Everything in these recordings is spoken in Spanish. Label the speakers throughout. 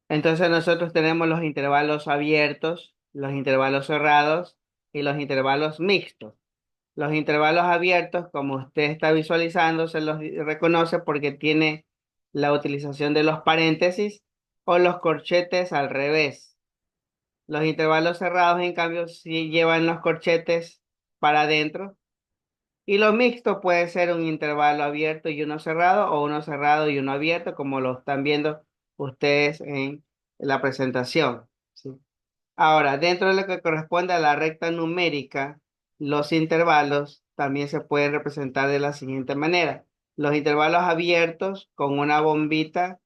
Speaker 1: Entonces nosotros tenemos los intervalos abiertos, los intervalos cerrados y los intervalos mixtos. Los intervalos abiertos, como usted está visualizando, se los reconoce porque tiene la utilización de los paréntesis o los corchetes al revés. Los intervalos cerrados, en cambio, sí llevan los corchetes para adentro. Y los mixtos puede ser un intervalo abierto y uno cerrado, o uno cerrado y uno abierto, como lo están viendo ustedes en la presentación. ¿Sí? Ahora, dentro de lo que corresponde a la recta numérica, los intervalos también se pueden representar de la siguiente manera. Los intervalos abiertos con una bombita,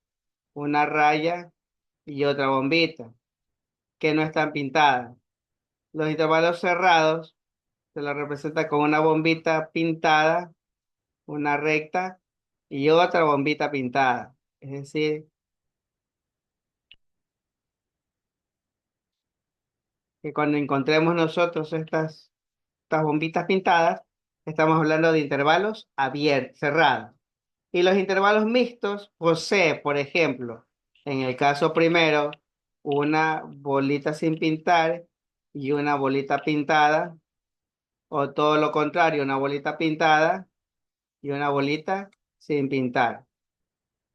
Speaker 1: una raya y otra bombita, que no están pintadas. Los intervalos cerrados se los representa con una bombita pintada, una recta y otra bombita pintada. Es decir, que cuando encontremos nosotros estas bombitas pintadas, estamos hablando de intervalos abiertos, cerrados. Y los intervalos mixtos posee, por ejemplo, en el caso primero, una bolita sin pintar y una bolita pintada, o todo lo contrario, una bolita pintada y una bolita sin pintar.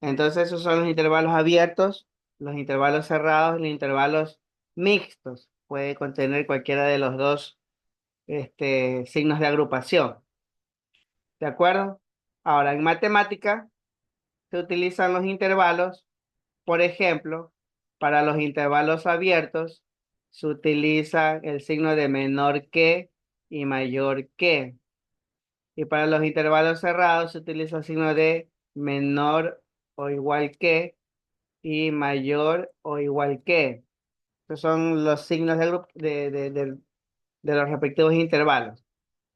Speaker 1: Entonces esos son los intervalos abiertos, los intervalos cerrados y los intervalos mixtos. Puede contener cualquiera de los dos signos de agrupación. ¿De acuerdo? Ahora, en matemática se utilizan los intervalos, por ejemplo, para los intervalos abiertos se utiliza el signo de menor que y mayor que. Y para los intervalos cerrados se utiliza el signo de menor o igual que y mayor o igual que. Estos son los signos de los respectivos intervalos.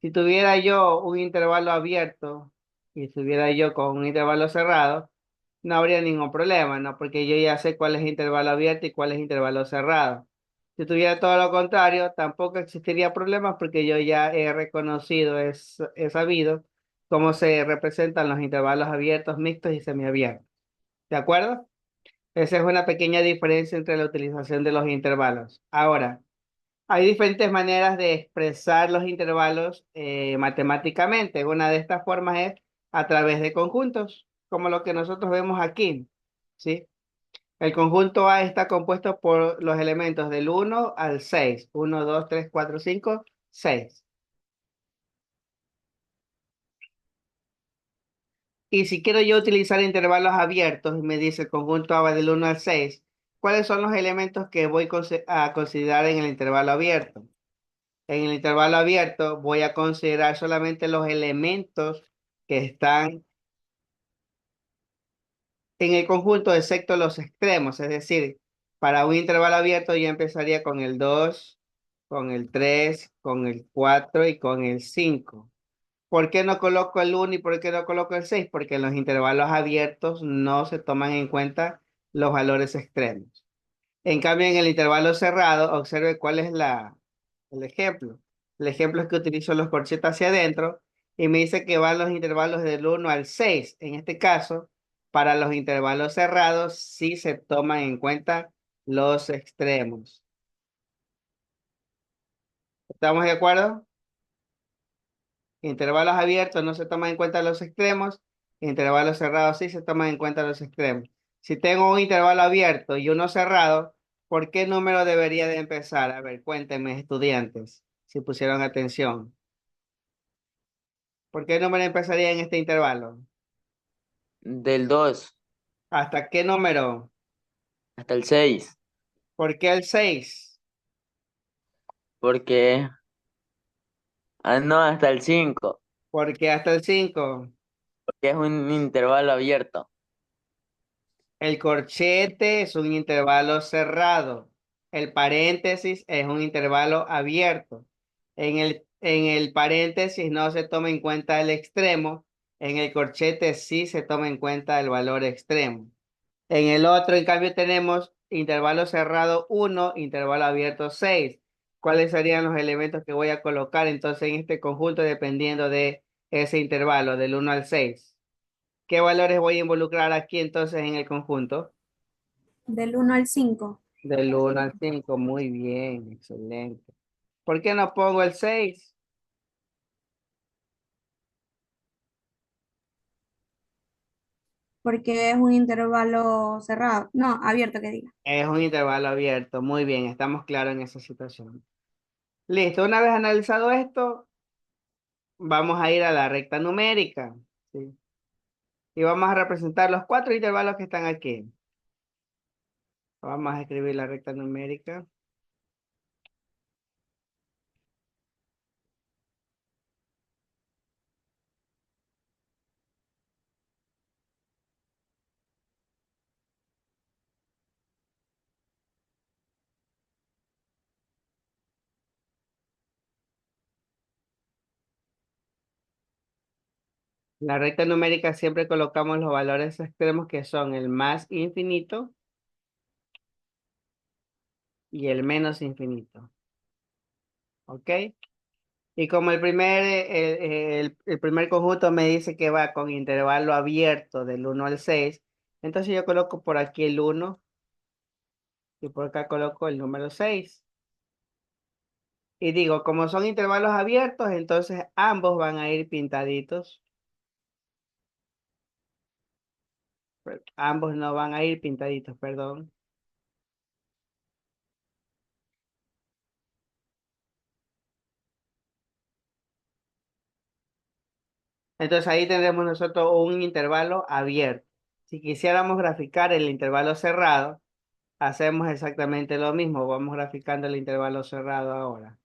Speaker 1: Si tuviera yo un intervalo abierto y estuviera yo con un intervalo cerrado, no habría ningún problema, ¿no? Porque yo ya sé cuál es intervalo abierto y cuál es intervalo cerrado. Si tuviera todo lo contrario, tampoco existiría problemas porque yo ya he reconocido, he sabido cómo se representan los intervalos abiertos, mixtos y semiabiertos. ¿De acuerdo? Esa es una pequeña diferencia entre la utilización de los intervalos. Ahora, hay diferentes maneras de expresar los intervalos matemáticamente. Una de estas formas es a través de conjuntos, como lo que nosotros vemos aquí, ¿sí? El conjunto A está compuesto por los elementos del 1 al 6. 1, 2, 3, 4, 5, 6. Y si quiero yo utilizar intervalos abiertos, y me dice el conjunto A va del 1 al 6, ¿cuáles son los elementos que voy a considerar en el intervalo abierto? En el intervalo abierto voy a considerar solamente los elementos que están en el conjunto, excepto los extremos. Es decir, para un intervalo abierto yo empezaría con el 2, con el 3, con el 4 y con el 5. ¿Por qué no coloco el 1 y por qué no coloco el 6? Porque en los intervalos abiertos no se toman en cuenta los valores extremos. En cambio, en el intervalo cerrado, observe cuál es el ejemplo. El ejemplo es que utilizo los corchetes hacia adentro y me dice que van los intervalos del 1 al 6. En este caso, para los intervalos cerrados, sí se toman en cuenta los extremos. ¿Estamos de acuerdo? Intervalos abiertos no se toman en cuenta los extremos, intervalos cerrados sí se toman en cuenta los extremos. Si tengo un intervalo abierto y uno cerrado, ¿por qué número debería de empezar? A ver, cuéntenme, estudiantes, si pusieron atención. ¿Por qué número empezaría en este intervalo?
Speaker 2: Del 2
Speaker 1: ¿Hasta qué número?
Speaker 2: hasta el 6
Speaker 1: ¿Por qué el 6?
Speaker 2: porque, no, hasta el 5
Speaker 1: ¿Por qué hasta el 5?
Speaker 2: porque es un intervalo abierto.
Speaker 1: El corchete es un intervalo cerrado. El paréntesis es un intervalo abierto. En el paréntesis no se toma en cuenta el extremo. En el corchete sí se toma en cuenta el valor extremo. En el otro, en cambio, tenemos intervalo cerrado 1, intervalo abierto 6. ¿Cuáles serían los elementos que voy a colocar entonces en este conjunto dependiendo de ese intervalo del 1 al 6? ¿Qué valores voy a involucrar aquí entonces en el conjunto?
Speaker 3: Del 1 al 5.
Speaker 1: Del 1 al 5, muy bien, excelente. ¿Por qué no pongo el 6?
Speaker 3: Porque es un intervalo cerrado. No, abierto que diga.
Speaker 1: Es un intervalo abierto, muy bien, estamos claros en esa situación. Listo, una vez analizado esto, vamos a ir a la recta numérica, ¿sí? Y vamos a representar los cuatro intervalos que están aquí. Vamos a escribir la recta numérica. En la recta numérica siempre colocamos los valores extremos que son el más infinito y el menos infinito. ¿Ok? Y como el primer conjunto me dice que va con intervalo abierto del 1 al 6, entonces yo coloco por aquí el 1 y por acá coloco el número 6. Y digo, como son intervalos abiertos, entonces ambos van a ir pintaditos. Ambos no van a ir pintaditos, perdón. Entonces ahí tendremos nosotros un intervalo abierto. Si quisiéramos graficar el intervalo cerrado, hacemos exactamente lo mismo. Vamos graficando el intervalo cerrado ahora.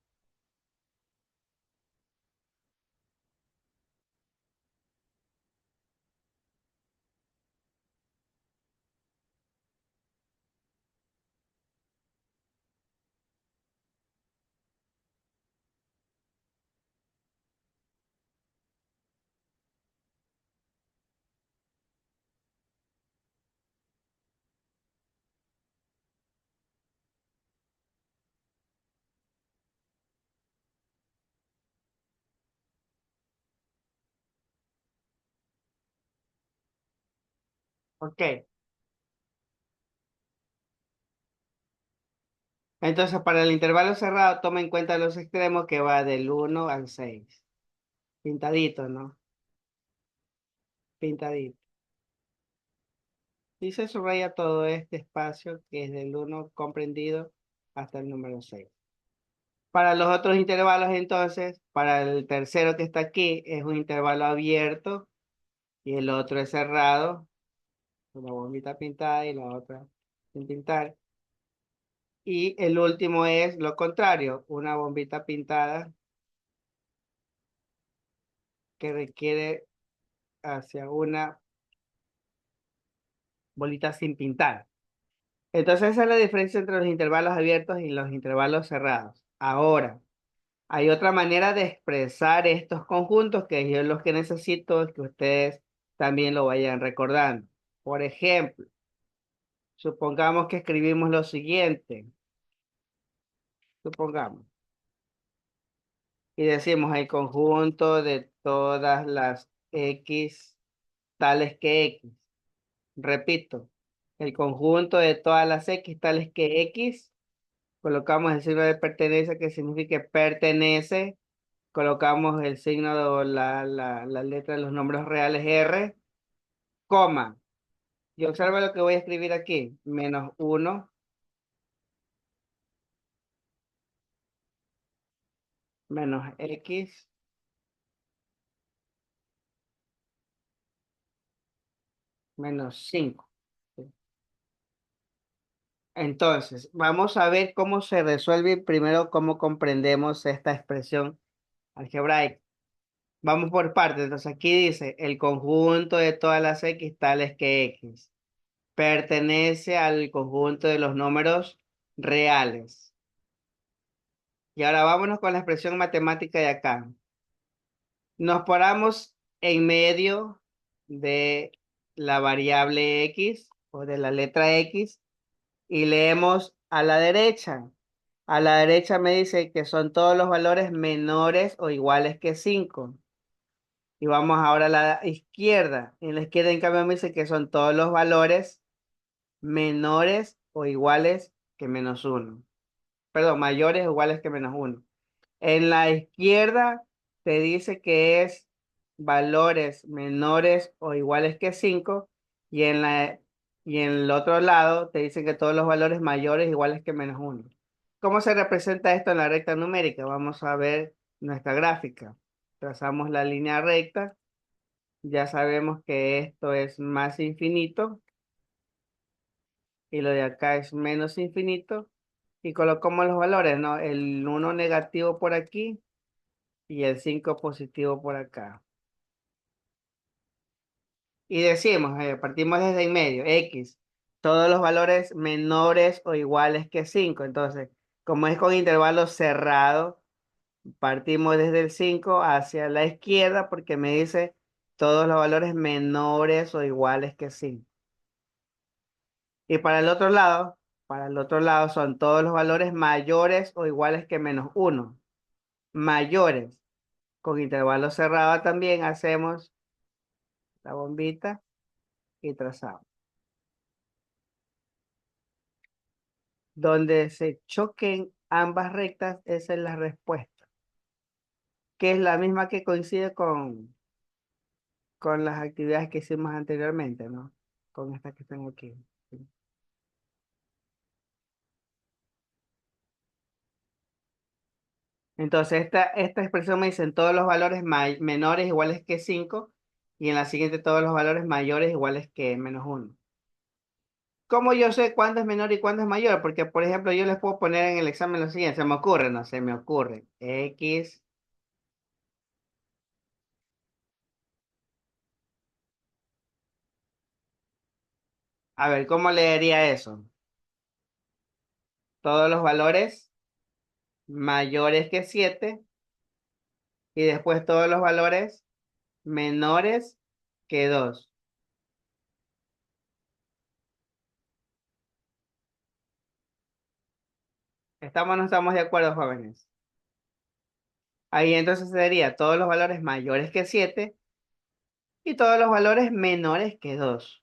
Speaker 1: Ok. Entonces para el intervalo cerrado, toma en cuenta los extremos que va del 1 al 6. Pintadito, ¿no? Pintadito. Y se subraya todo este espacio que es del 1 comprendido hasta el número 6. Para los otros intervalos, entonces, para el tercero que está aquí, es un intervalo abierto y el otro es cerrado, una bombita pintada y la otra sin pintar. Y el último es lo contrario, una bombita pintada que requiere hacia una bolita sin pintar. Entonces, esa es la diferencia entre los intervalos abiertos y los intervalos cerrados. Ahora, hay otra manera de expresar estos conjuntos que yo los que necesito que ustedes también lo vayan recordando. Por ejemplo, supongamos que escribimos lo siguiente, supongamos, y decimos el conjunto de todas las X tales que X. Repito, el conjunto de todas las X tales que X, colocamos el signo de pertenencia que significa pertenece, colocamos el signo de la letra de los números reales R, coma. Y observa lo que voy a escribir aquí. -1, -X, -5. Entonces, vamos a ver cómo se resuelve primero, cómo comprendemos esta expresión algebraica. Vamos por partes. Entonces, aquí dice el conjunto de todas las X tales que X pertenece al conjunto de los números reales. Y ahora vámonos con la expresión matemática de acá. Nos paramos en medio de la variable X o de la letra X y leemos a la derecha. A la derecha me dice que son todos los valores menores o iguales que 5. Y vamos ahora a la izquierda. En la izquierda, en cambio, me dice que son todos los valores menores o iguales que -1. Perdón, mayores o iguales que -1. En la izquierda te dice que es valores menores o iguales que 5 y y en el otro lado te dice que todos los valores mayores o iguales que -1. ¿Cómo se representa esto en la recta numérica? Vamos a ver nuestra gráfica. Trazamos la línea recta. Ya sabemos que esto es más infinito y lo de acá es menos infinito. Y colocamos los valores, ¿no? El 1 negativo por aquí y el 5 positivo por acá. Y decimos, partimos desde en medio, X, todos los valores menores o iguales que 5. Entonces, como es con intervalo cerrado, partimos desde el 5 hacia la izquierda porque me dice todos los valores menores o iguales que 5. Y para el otro lado son todos los valores mayores o iguales que -1. Mayores. Con intervalo cerrado también hacemos la bombita y trazamos. Donde se choquen ambas rectas, esa es la respuesta, que es la misma que coincide con las actividades que hicimos anteriormente, ¿no? Con estas que están aquí. Entonces, esta expresión me dice todos los valores menores iguales que 5 y en la siguiente todos los valores mayores iguales que -1. ¿Cómo yo sé cuándo es menor y cuándo es mayor? Porque, por ejemplo, yo les puedo poner en el examen lo siguiente, se me ocurre, no se me ocurre. X, a ver, ¿cómo leería eso? Todos los valores mayores que 7 y después todos los valores menores que 2. ¿Estamos o no estamos de acuerdo, jóvenes? Ahí entonces sería todos los valores mayores que 7 y todos los valores menores que 2.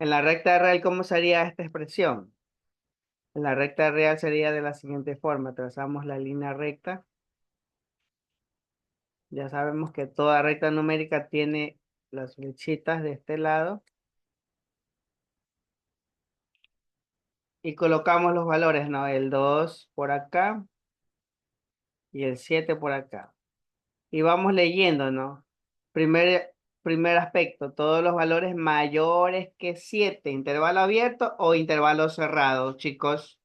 Speaker 1: En la recta real, ¿cómo sería esta expresión? En la recta real sería de la siguiente forma. Trazamos la línea recta. Ya sabemos que toda recta numérica tiene las flechitas de este lado. Y colocamos los valores, ¿no? El 2 por acá y el 7 por acá. Y vamos leyendo, ¿no? Primer aspecto, todos los valores mayores que 7, intervalo abierto o intervalo cerrado, chicos.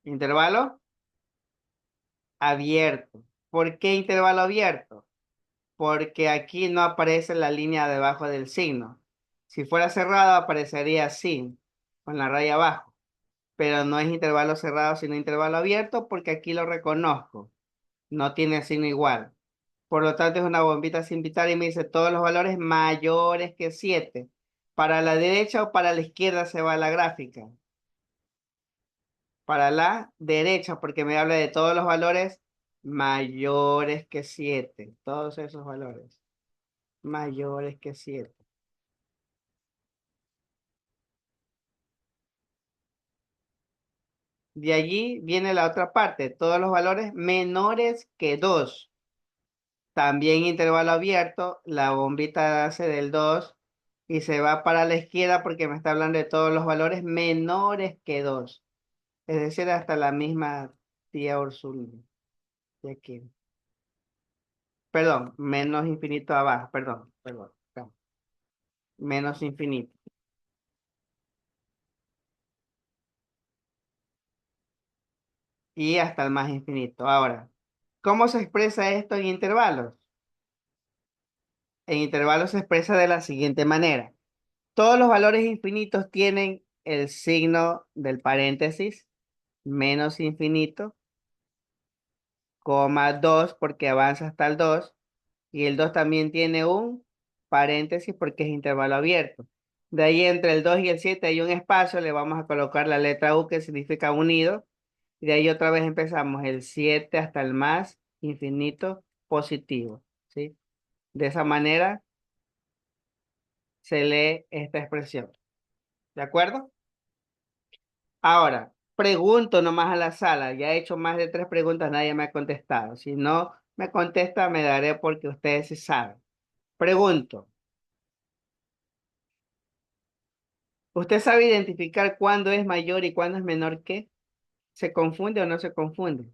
Speaker 1: Intervalo abierto. ¿Por qué intervalo abierto? Porque aquí no aparece la línea debajo del signo. Si fuera cerrado aparecería así, con la raya abajo. Pero no es intervalo cerrado, sino intervalo abierto porque aquí lo reconozco. No tiene signo igual. Por lo tanto, es una bombita sin pitar y me dice todos los valores mayores que 7. Para la derecha o para la izquierda se va la gráfica. Para la derecha, porque me habla de todos los valores mayores que 7. Todos esos valores mayores que 7. De allí viene la otra parte, todos los valores menores que 2. También intervalo abierto, la bombita hace del 2 y se va para la izquierda porque me está hablando de todos los valores menores que 2. Es decir, hasta la misma tía Úrsula de aquí. Perdón, menos infinito abajo, perdón. Menos infinito. Y hasta el más infinito. Ahora, ¿cómo se expresa esto en intervalos? En intervalos se expresa de la siguiente manera. Todos los valores infinitos tienen el signo del paréntesis, menos infinito, coma 2 porque avanza hasta el 2 y el 2 también tiene un paréntesis porque es intervalo abierto. De ahí entre el 2 y el 7 hay un espacio, le vamos a colocar la letra U que significa unido Y de ahí otra vez empezamos el 7 hasta el más infinito positivo, ¿sí? De esa manera se lee esta expresión. ¿De acuerdo? Ahora, pregunto nomás a la sala. Ya he hecho más de 3 preguntas, nadie me ha contestado. Si no me contesta, me daré porque ustedes sí saben. Pregunto, ¿usted sabe identificar cuándo es mayor y cuándo es menor que? ¿Se confunde o no se confunde?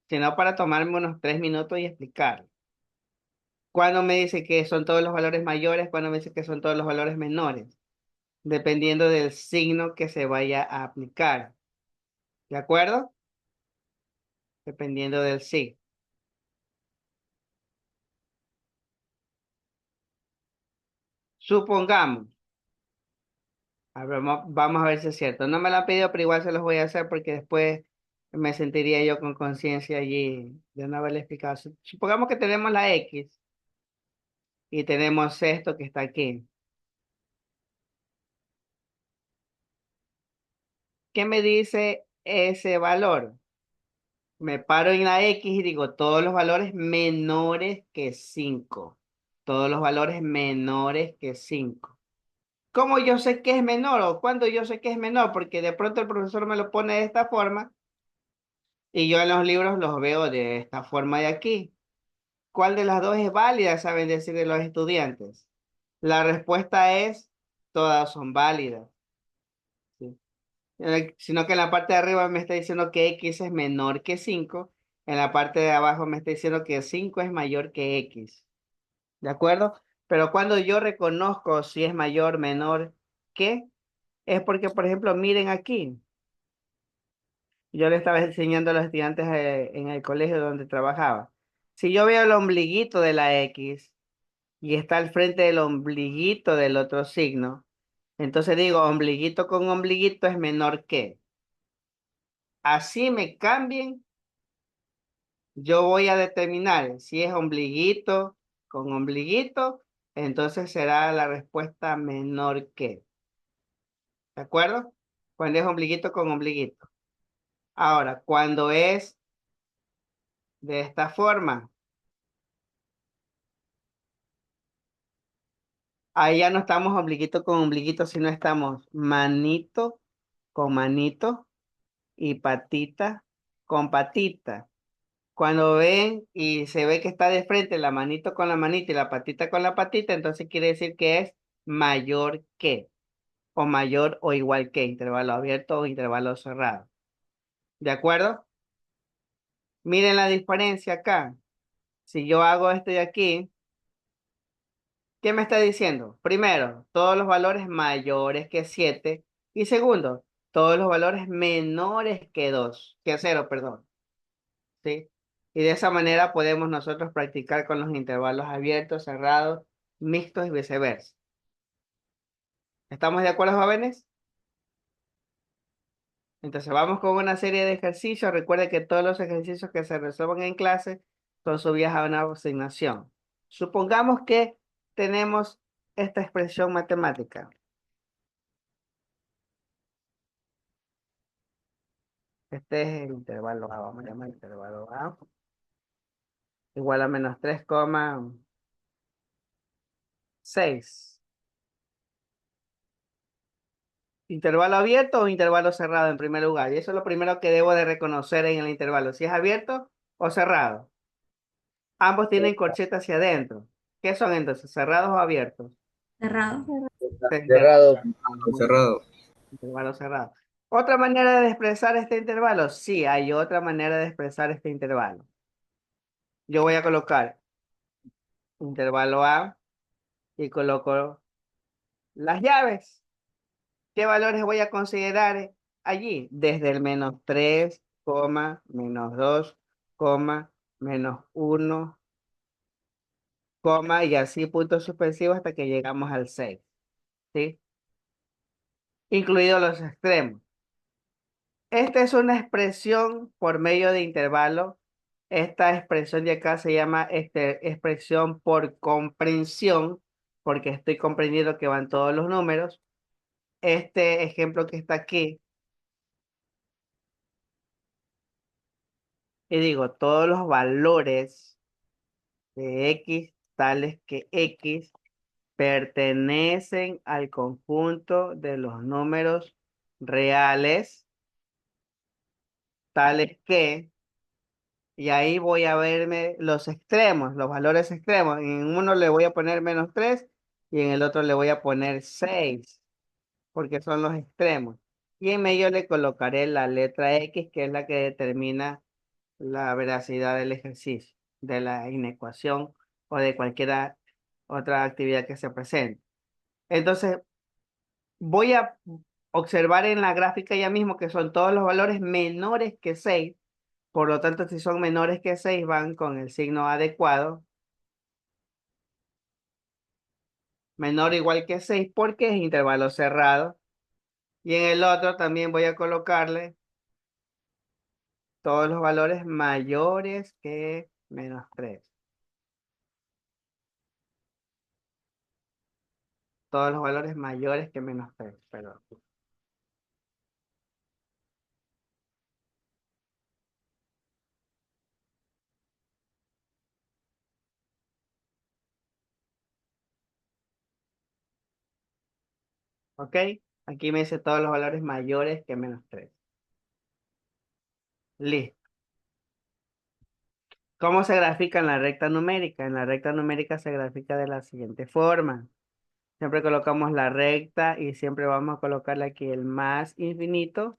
Speaker 1: Si no, para tomarme unos 3 minutos y explicar. ¿Cuándo me dice que son todos los valores mayores? ¿Cuándo me dice que son todos los valores menores? Dependiendo del signo que se vaya a aplicar. ¿De acuerdo? Dependiendo del signo. Supongamos, a ver, vamos a ver si es cierto. No me lo han pedido, pero igual se los voy a hacer porque después me sentiría yo con conciencia allí de no haberle explicado. Supongamos que tenemos la X y tenemos esto que está aquí. ¿Qué me dice ese valor? Me paro en la X y digo todos los valores menores que 5. Todos los valores menores que 5. ¿Cómo yo sé que es menor o cuándo yo sé que es menor? Porque de pronto el profesor me lo pone de esta forma y yo en los libros los veo de esta forma de aquí. ¿Cuál de las dos es válida? Saben decir de los estudiantes. La respuesta es todas son válidas. ¿Sí? Sino que en la parte de arriba me está diciendo que X es menor que 5. En la parte de abajo me está diciendo que 5 es mayor que X. ¿De acuerdo? Pero cuando yo reconozco si es mayor, menor que, es porque, por ejemplo, miren aquí. Yo le estaba enseñando a los estudiantes en el colegio donde trabajaba. Si yo veo el ombliguito de la X y está al frente del ombliguito del otro signo, entonces digo, ombliguito con ombliguito es menor que. Así me cambien, yo voy a determinar si es ombliguito con ombliguito, entonces será la respuesta menor que. ¿De acuerdo? Cuando es ombliguito con ombliguito. Ahora, cuando es de esta forma, ahí ya no estamos ombliguito con ombliguito, sino estamos manito con manito y patita con patita. Cuando ven y se ve que está de frente la manito con la manita y la patita con la patita, entonces quiere decir que es mayor que, o mayor o igual que, intervalo abierto o intervalo cerrado. ¿De acuerdo? Miren la diferencia acá. Si yo hago esto de aquí, ¿qué me está diciendo? Primero, todos los valores mayores que 7. Y segundo, todos los valores menores que 2, que 0, perdón. ¿Sí? Y de esa manera podemos nosotros practicar con los intervalos abiertos, cerrados, mixtos y viceversa. ¿Estamos de acuerdo, jóvenes? Entonces vamos con una serie de ejercicios. Recuerde que todos los ejercicios que se resuelvan en clase son subidos a una asignación. Supongamos que tenemos esta expresión matemática. Este es el intervalo A, vamos a llamar intervalo A, igual a menos 3,6. ¿Intervalo abierto o intervalo cerrado en primer lugar? Y eso es lo primero que debo de reconocer en el intervalo, si es abierto o cerrado. Ambos tienen corcheta hacia adentro. ¿Qué son entonces? ¿Cerrados o abiertos?
Speaker 3: Cerrado.
Speaker 2: Cerrado.
Speaker 1: Muy bien,
Speaker 4: Cerrado.
Speaker 1: intervalo cerrado. ¿Otra manera de expresar este intervalo? Sí, hay otra manera de expresar este intervalo. Yo voy a colocar intervalo A y coloco las llaves. ¿Qué valores voy a considerar allí? Desde el -3, -2, -1, y así puntos suspensivos hasta que llegamos al 6, ¿sí? Incluidos los extremos. Esta es una expresión por medio de intervalo. Esta expresión de acá se llama expresión por comprensión, porque estoy comprendiendo que van todos los números. Este ejemplo que está aquí y digo todos los valores de X tales que X pertenecen al conjunto de los números reales tales que, y ahí voy a verme los extremos, los valores extremos. En uno le voy a poner -3 y en el otro le voy a poner 6 porque son los extremos. Y en medio le colocaré la letra X, que es la que determina la veracidad del ejercicio, de la inecuación o de cualquier otra actividad que se presente. Entonces, voy a observar en la gráfica ya mismo que son todos los valores menores que 6. Por lo tanto, si son menores que 6 van con el signo adecuado. Menor o igual que 6 porque es intervalo cerrado. Y en el otro también voy a colocarle todos los valores mayores que -3. Todos los valores mayores que -3, perdón. ¿Ok? Aquí me dice todos los valores mayores que -3. Listo. ¿Cómo se grafica en la recta numérica? En la recta numérica se grafica de la siguiente forma. Siempre colocamos la recta y siempre vamos a colocarle aquí el más infinito.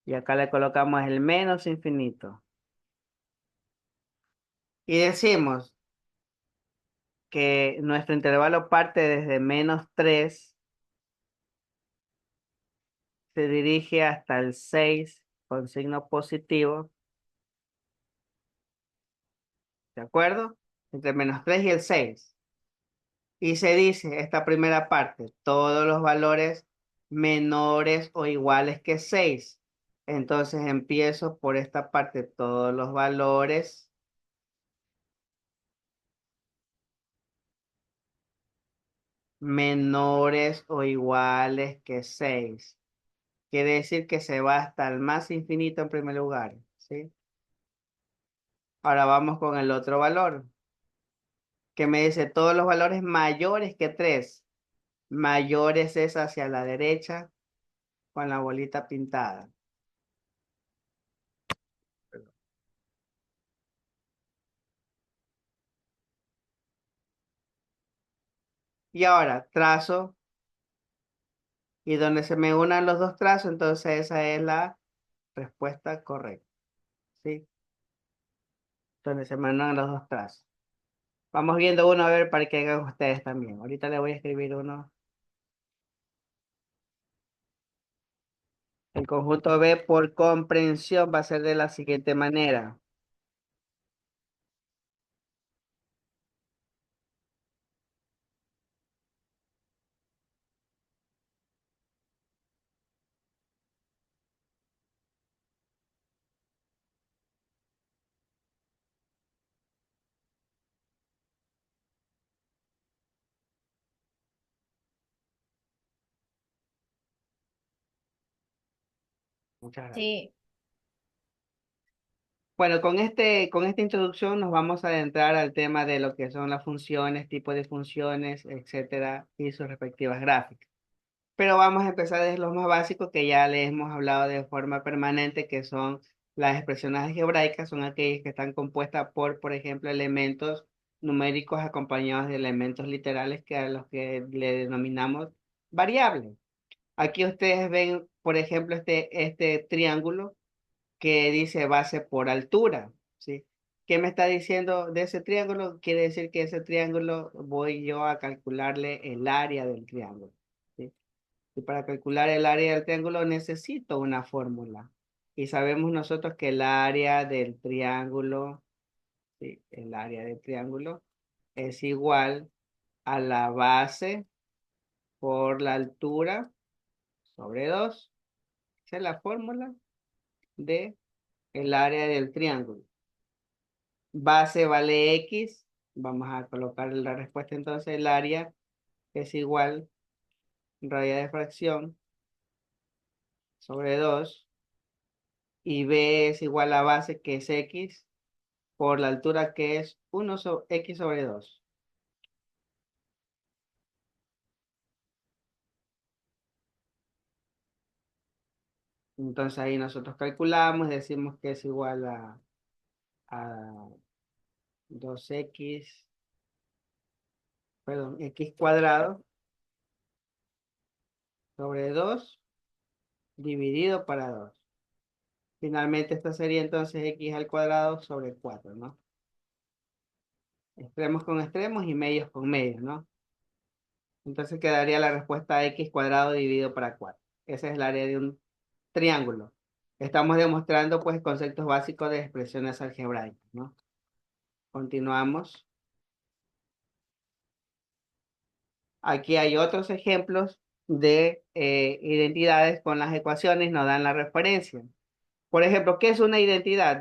Speaker 1: Y acá le colocamos el menos infinito. Y decimos que nuestro intervalo parte desde -3, se dirige hasta el 6 con signo positivo, ¿de acuerdo? Entre -3 y el 6. Y se dice esta primera parte, todos los valores menores o iguales que 6. Entonces empiezo por esta parte, todos los valores menores o iguales que 6. Quiere decir que se va hasta el más infinito en primer lugar, ¿sí? Ahora vamos con el otro valor, que me dice todos los valores mayores que 3. Mayores es hacia la derecha con la bolita pintada. Y ahora trazo, y donde se me unan los dos trazos, entonces esa es la respuesta correcta, ¿sí? Donde se me unan los dos trazos. Vamos viendo uno a ver para que hagan ustedes también. Ahorita le voy a escribir uno. El conjunto B por comprensión va a ser de la siguiente manera. Muchas gracias.
Speaker 3: Sí.
Speaker 1: Bueno, con esta introducción nos vamos a adentrar al tema de lo que son las funciones, tipos de funciones, etcétera, y sus respectivas gráficas. Pero vamos a empezar desde lo más básico que ya les hemos hablado de forma permanente, que son las expresiones algebraicas, son aquellas que están compuestas por ejemplo, elementos numéricos acompañados de elementos literales que a los que le denominamos variables. Aquí ustedes ven, por ejemplo, este triángulo que dice base por altura, ¿sí? ¿Qué me está diciendo de ese triángulo? Quiere decir que ese triángulo voy yo a calcularle el área del triángulo, ¿sí? Y para calcular el área del triángulo necesito una fórmula. Y sabemos nosotros que el área del triángulo, ¿sí? El área del triángulo es igual a la base por la altura sobre 2. Esa es la fórmula de el área del triángulo. Base vale X. Vamos a colocar la respuesta entonces. El área es igual raíz de fracción sobre 2 y B es igual a base que es X por la altura que es X sobre 2. Entonces ahí nosotros calculamos, decimos que es igual a 2X, perdón, X cuadrado sobre 2 dividido para 2. Finalmente esto sería entonces X al cuadrado sobre 4, ¿no? Extremos con extremos y medios con medios, ¿no? Entonces quedaría la respuesta X cuadrado dividido para 4. Esa es el área de un triángulo. Estamos demostrando pues conceptos básicos de expresiones algebraicas, ¿no? Continuamos. Aquí hay otros ejemplos de identidades con las ecuaciones, nos dan la referencia. Por ejemplo, ¿qué es una identidad?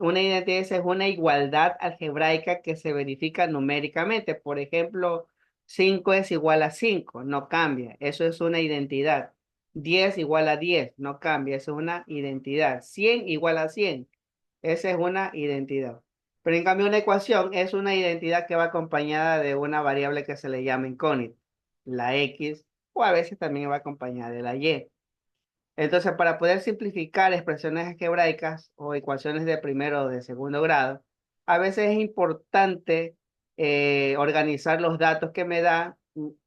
Speaker 1: Una identidad es una igualdad algebraica que se verifica numéricamente. Por ejemplo, 5 es igual a 5, no cambia. Eso es una identidad. 10 igual a 10, no cambia. Eso es una identidad. 100 igual a 100. Esa es una identidad. Pero en cambio, una ecuación es una identidad que va acompañada de una variable que se le llama incógnita, la X, o a veces también va acompañada de la Y. Entonces, para poder simplificar expresiones algebraicas o ecuaciones de primero o de segundo grado, a veces es importante organizar los datos que me da.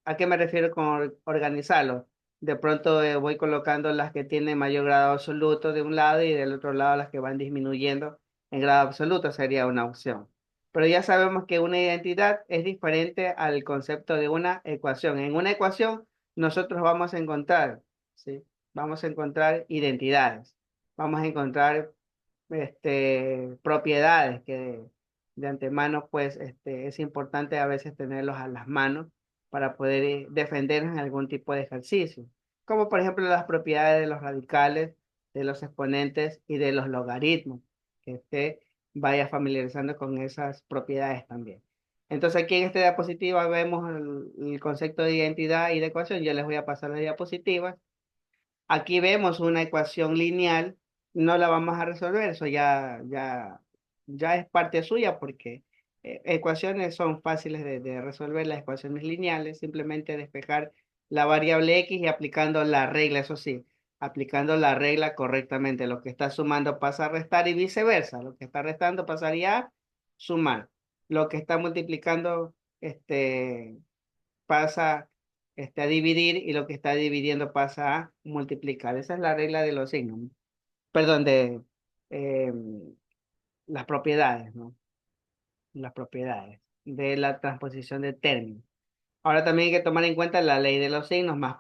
Speaker 1: ¿A qué me refiero con organizarlos? De pronto voy colocando las que tienen mayor grado absoluto de un lado y del otro lado las que van disminuyendo en grado absoluto, sería una opción. Pero ya sabemos que una identidad es diferente al concepto de una ecuación. En una ecuación nosotros vamos a encontrar, ¿sí? Vamos a encontrar identidades, vamos a encontrar propiedades que de antemano pues es importante a veces tenerlos a las manos para poder defendernos en algún tipo de ejercicio, como por ejemplo las propiedades de los radicales, de los exponentes y de los logaritmos, que usted vaya familiarizando con esas propiedades también. Entonces aquí en esta diapositiva vemos el concepto de identidad y de ecuación. Yo les voy a pasar las diapositivas. Aquí vemos una ecuación lineal, no la vamos a resolver, eso ya es parte suya porque ecuaciones son fáciles de resolver, las ecuaciones lineales, simplemente despejar la variable X y aplicando la regla, eso sí, aplicando la regla correctamente. Lo que está sumando pasa a restar y viceversa, lo que está restando pasaría a sumar. Lo que está multiplicando, pasa a dividir y lo que está dividiendo pasa a multiplicar. Esa es la regla de los signos, perdón, de eh, las propiedades, ¿no? Las propiedades de la transposición de términos. Ahora también hay que tomar en cuenta la ley de los signos, más,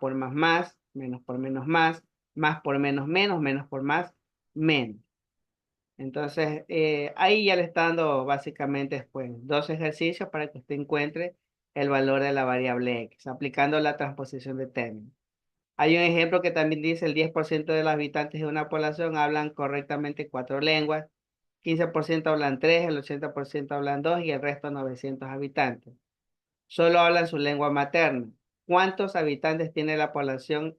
Speaker 1: menos por más por menos, menos por más, menos. Entonces, ahí ya le está dando básicamente pues, dos ejercicios para que usted encuentre el valor de la variable X, aplicando la transposición de términos. Hay un ejemplo que también dice el 10% de los habitantes de una población hablan correctamente cuatro lenguas, 15% hablan tres, el 80% hablan dos y el resto 900 habitantes. Solo hablan su lengua materna. ¿Cuántos habitantes tiene la población?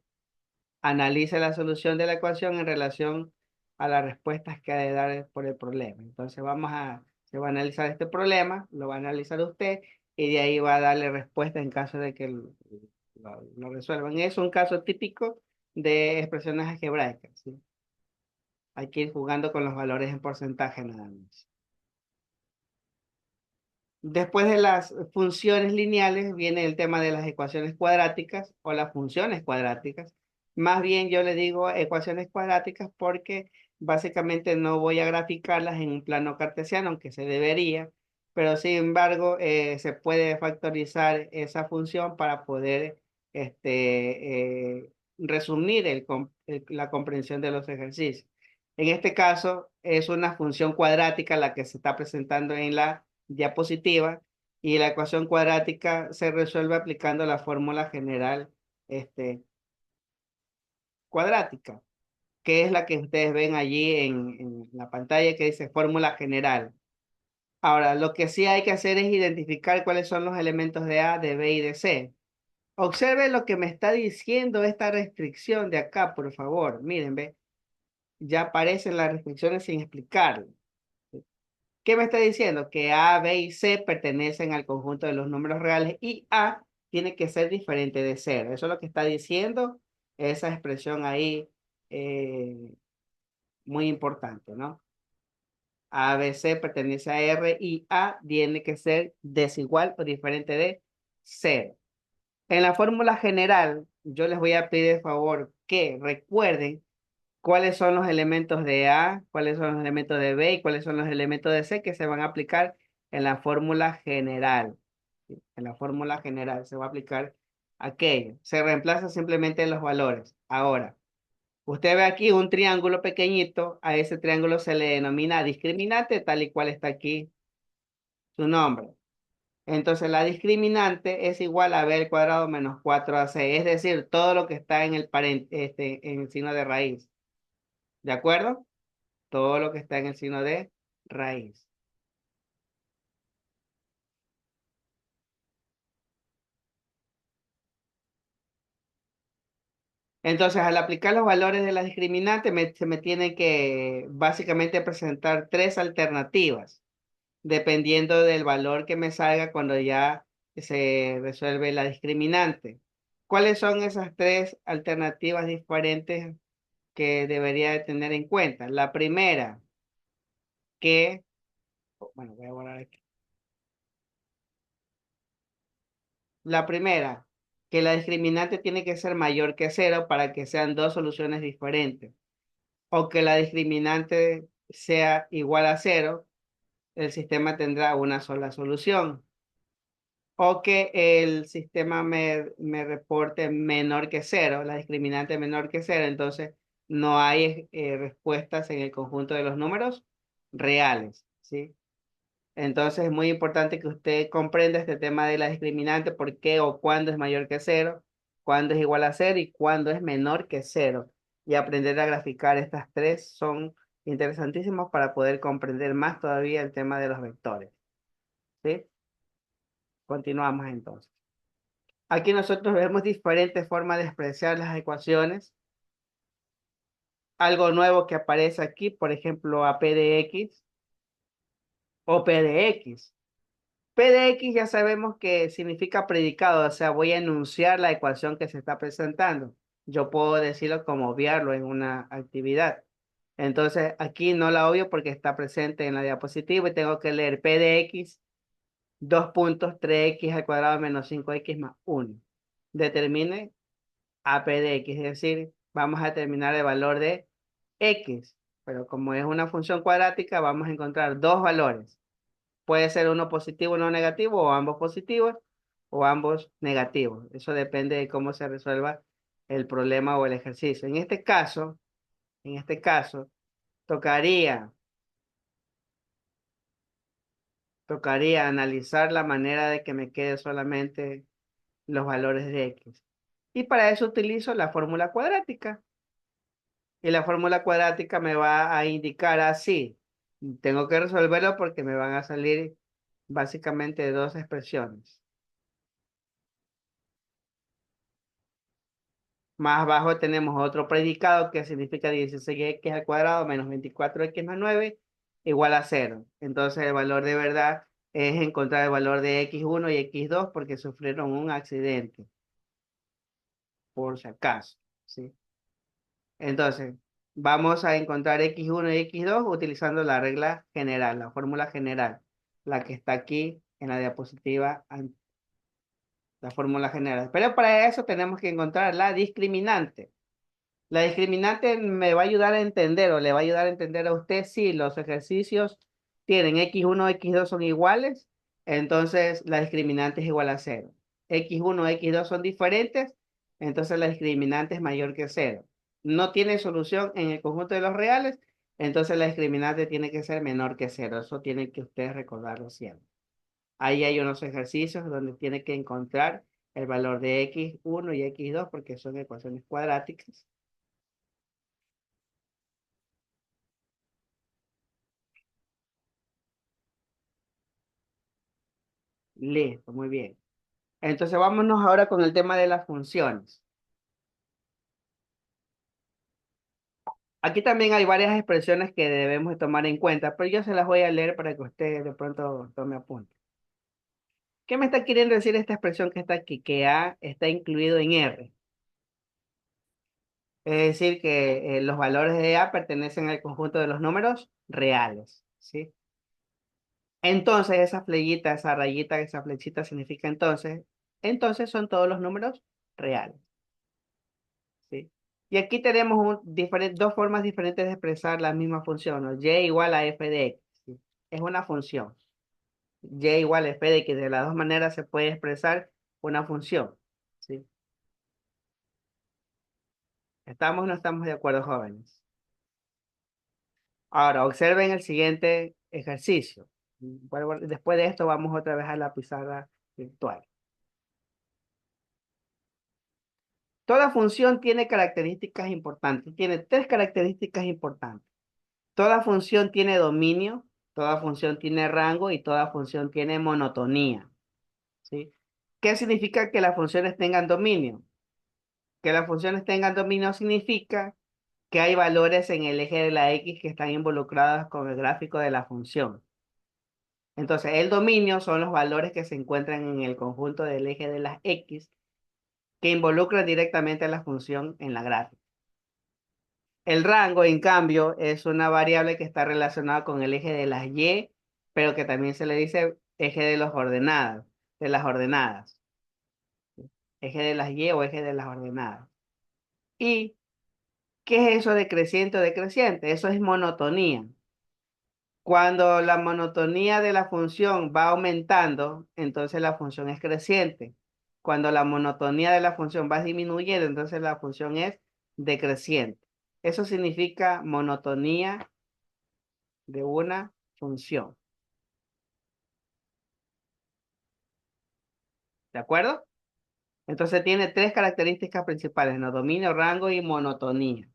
Speaker 1: Analice la solución de la ecuación en relación a las respuestas que ha de dar por el problema. Entonces se va a analizar este problema, lo va a analizar usted y de ahí va a darle respuesta en caso de que lo resuelvan. Es un caso típico de expresiones algebraicas, ¿sí? Hay que ir jugando con los valores en porcentaje nada más. Después de las funciones lineales viene el tema de las ecuaciones cuadráticas o las funciones cuadráticas. Más bien yo le digo ecuaciones cuadráticas porque básicamente no voy a graficarlas en un plano cartesiano, aunque se debería, pero sin embargo se puede factorizar esa función para poder resumir la comprensión de los ejercicios. En este caso es una función cuadrática la que se está presentando en la diapositiva y la ecuación cuadrática se resuelve aplicando la fórmula general este, cuadrática, que es la que ustedes ven allí en la pantalla que dice fórmula general. Ahora, lo que sí hay que hacer es identificar cuáles son los elementos de A, de B y de C. Observe lo que me está diciendo esta restricción de acá, por favor. Miren, ve. ya aparecen las restricciones sin explicarlo. ¿Qué me está diciendo? Que A, B y C pertenecen al conjunto de los números reales y A tiene que ser diferente de cero. Eso es lo que está diciendo esa expresión ahí, muy importante, ¿no? A, B, C pertenece a R y A tiene que ser desigual o diferente de cero. En la fórmula general, yo les voy a pedir de favor que recuerden cuáles son los elementos de A, cuáles son los elementos de B y cuáles son los elementos de C que se van a aplicar en la fórmula general. ¿Sí? En la fórmula general se va a aplicar aquello. Se reemplaza simplemente los valores. Ahora, usted ve aquí un triángulo pequeñito, a ese triángulo se le denomina discriminante, tal y cual está aquí su nombre. Entonces la discriminante es igual a b al cuadrado menos 4ac, es decir, todo lo que está en en el signo de raíz. ¿De acuerdo? Todo lo que está en el signo de raíz. Entonces, al aplicar los valores de la discriminante, se me tiene que básicamente presentar tres alternativas, dependiendo del valor que me salga cuando ya se resuelve la discriminante. ¿Cuáles son esas tres alternativas diferentes que debería de tener en cuenta? La primera, que, bueno, voy a borrar aquí. La primera, que la discriminante tiene que ser mayor que cero para que sean dos soluciones diferentes. O que la discriminante sea igual a cero, el sistema tendrá una sola solución. O que el sistema me reporte menor que cero, la discriminante menor que cero, entonces no hay respuestas en el conjunto de los números reales, ¿sí? Entonces es muy importante que usted comprenda este tema de la discriminante, por qué o cuándo es mayor que cero, cuándo es igual a cero y cuándo es menor que cero. Y aprender a graficar estas tres son interesantísimos para poder comprender más todavía el tema de los vectores. ¿Sí? Continuamos entonces. Aquí nosotros vemos diferentes formas de expresar las ecuaciones. Algo nuevo que aparece aquí, por ejemplo, a P de X o P de X. P de X ya sabemos que significa predicado, o sea, voy a enunciar la ecuación que se está presentando. Yo puedo decirlo como obviarlo en una actividad. Entonces, aquí no la obvio porque está presente en la diapositiva y tengo que leer P de X, dos puntos, 3x al cuadrado menos 5x más 1. Determine a P de X, es decir, vamos a determinar el valor de X, pero como es una función cuadrática, vamos a encontrar dos valores. Puede ser uno positivo, uno negativo, o ambos positivos, o ambos negativos. Eso depende de cómo se resuelva el problema o el ejercicio. En este caso, tocaría, tocaría analizar la manera de que me quede solamente los valores de X. Y para eso utilizo la fórmula cuadrática. Y la fórmula cuadrática me va a indicar así. Tengo que resolverlo porque me van a salir básicamente dos expresiones. Más abajo tenemos otro predicado que significa 16x al cuadrado menos 24x más 9 igual a cero. Entonces el valor de verdad es encontrar el valor de x1 y x2 porque sufrieron un accidente, por si acaso, ¿sí? Entonces, vamos a encontrar x1 y x2 utilizando la regla general, la fórmula general, la que está aquí en la diapositiva, la fórmula general. Pero para eso tenemos que encontrar la discriminante. La discriminante me va a ayudar a entender o le va a ayudar a entender a usted si los ejercicios tienen x1, x2 son iguales, entonces la discriminante es igual a cero. X1, x2 son diferentes, entonces la discriminante es mayor que cero. No tiene solución en el conjunto de los reales, entonces la discriminante tiene que ser menor que cero. Eso tienen que ustedes recordarlo siempre. Ahí hay unos ejercicios donde tiene que encontrar el valor de x1 y x2 porque son ecuaciones cuadráticas. Listo, muy bien. Entonces vámonos ahora con el tema de las funciones. Aquí también hay varias expresiones que debemos de tomar en cuenta, pero yo se las voy a leer para que usted de pronto tome apunte. ¿Qué me está queriendo decir esta expresión que está aquí? Que A está incluido en R. Es decir, que los valores de A pertenecen al conjunto de los números reales, ¿sí? Entonces, esa flechita, esa rayita, esa flechita significa entonces son todos los números reales, ¿sí? Y aquí tenemos dos formas diferentes de expresar la misma función, ¿no? Y igual a f de x, ¿sí? Es una función. Y igual a f de x, de las dos maneras se puede expresar una función, ¿sí? ¿Estamos o no estamos de acuerdo, jóvenes? Ahora, observen el siguiente ejercicio. Después de esto vamos otra vez a la pizarra virtual. Toda función tiene características importantes. Tiene tres características importantes. Toda función tiene dominio, toda función tiene rango y toda función tiene monotonía, ¿sí? ¿Qué significa que las funciones tengan dominio? Que las funciones tengan dominio significa que hay valores en el eje de la X que están involucrados con el gráfico de la función. Entonces, el dominio son los valores que se encuentran en el conjunto del eje de las X que involucran directamente a la función en la gráfica. El rango, en cambio, es una variable que está relacionada con el eje de las Y, pero que también se le dice eje de las ordenadas, de las ordenadas. Eje de las Y o eje de las ordenadas. ¿Y qué es eso de creciente o decreciente? Eso es monotonía. Cuando la monotonía de la función va aumentando, entonces la función es creciente. Cuando la monotonía de la función va disminuyendo, entonces la función es decreciente. Eso significa monotonía de una función. ¿De acuerdo? Entonces tiene tres características principales, ¿no? Dominio, rango y monotonía.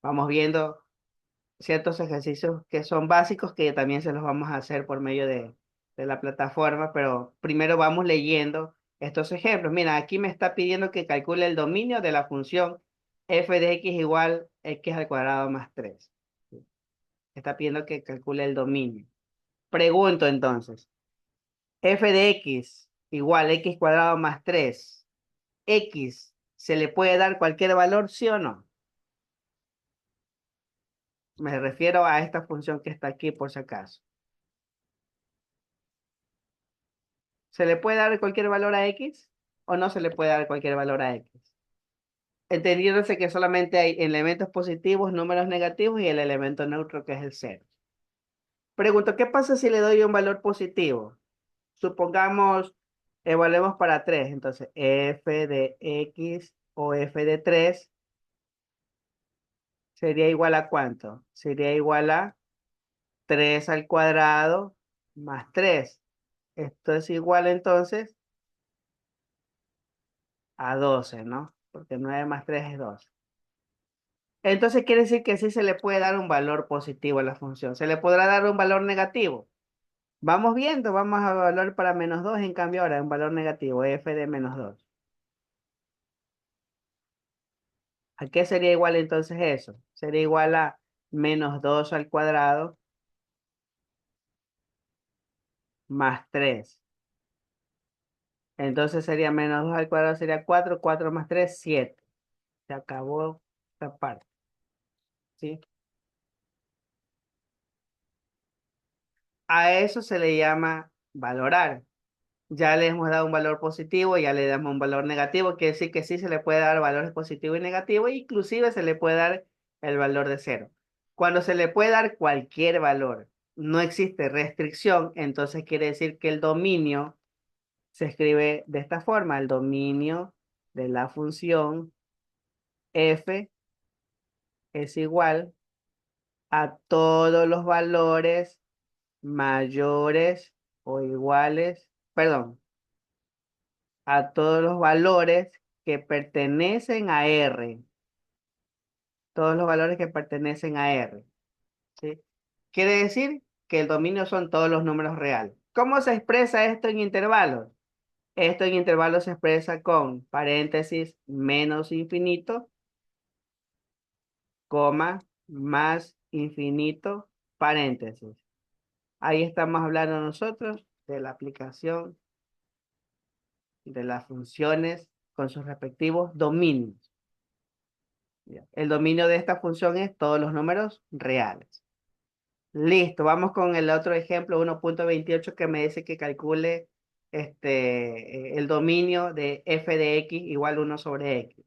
Speaker 1: Vamos viendo ciertos ejercicios que son básicos que también se los vamos a hacer por medio de la plataforma, pero primero vamos leyendo estos ejemplos. Mira, aquí me está pidiendo que calcule el dominio de la función f de x igual x al cuadrado más 3. Está pidiendo que calcule el dominio. Pregunto entonces, f de x igual x cuadrado más 3. X, ¿se le puede dar cualquier valor, sí o no? Me refiero a esta función que está aquí por si acaso. ¿Se le puede dar cualquier valor a X o no se le puede dar cualquier valor a X? Entendiéndose que solamente hay elementos positivos, números negativos y el elemento neutro que es el cero. Pregunto, ¿qué pasa si le doy un valor positivo? Supongamos, evaluemos para 3. Entonces, f de x o f de 3 sería igual a ¿cuánto? Sería igual a 3 al cuadrado más 3. Esto es igual entonces a 12, ¿no? Porque 9 más 3 es 12. Entonces quiere decir que sí se le puede dar un valor positivo a la función. ¿Se le podrá dar un valor negativo? Vamos viendo, vamos a evaluar para menos 2, en cambio ahora un valor negativo, f de menos 2. ¿A qué sería igual entonces eso? Sería igual a menos 2 al cuadrado más 3. Entonces sería menos 2 al cuadrado, sería 4, 4 más 3, 7. Se acabó esta parte, ¿sí? A eso se le llama valorar. Ya le hemos dado un valor positivo, ya le damos un valor negativo, quiere decir que sí se le puede dar valores positivos y negativos, inclusive se le puede dar el valor de cero. Cuando se le puede dar cualquier valor, no existe restricción, entonces quiere decir que el dominio se escribe de esta forma, el dominio de la función f es igual a todos los valores mayores o iguales, perdón, a todos los valores que pertenecen a R. Todos los valores que pertenecen a R. ¿Sí? Quiere decir que el dominio son todos los números reales. ¿Cómo se expresa esto en intervalos? Esto en intervalos se expresa con paréntesis menos infinito coma, más infinito, paréntesis. Ahí estamos hablando nosotros de la aplicación de las funciones con sus respectivos dominios. Ya. El dominio de esta función es todos los números reales. Listo, vamos con el otro ejemplo, 1.28, que me dice que calcule el dominio de f de x igual 1 sobre x.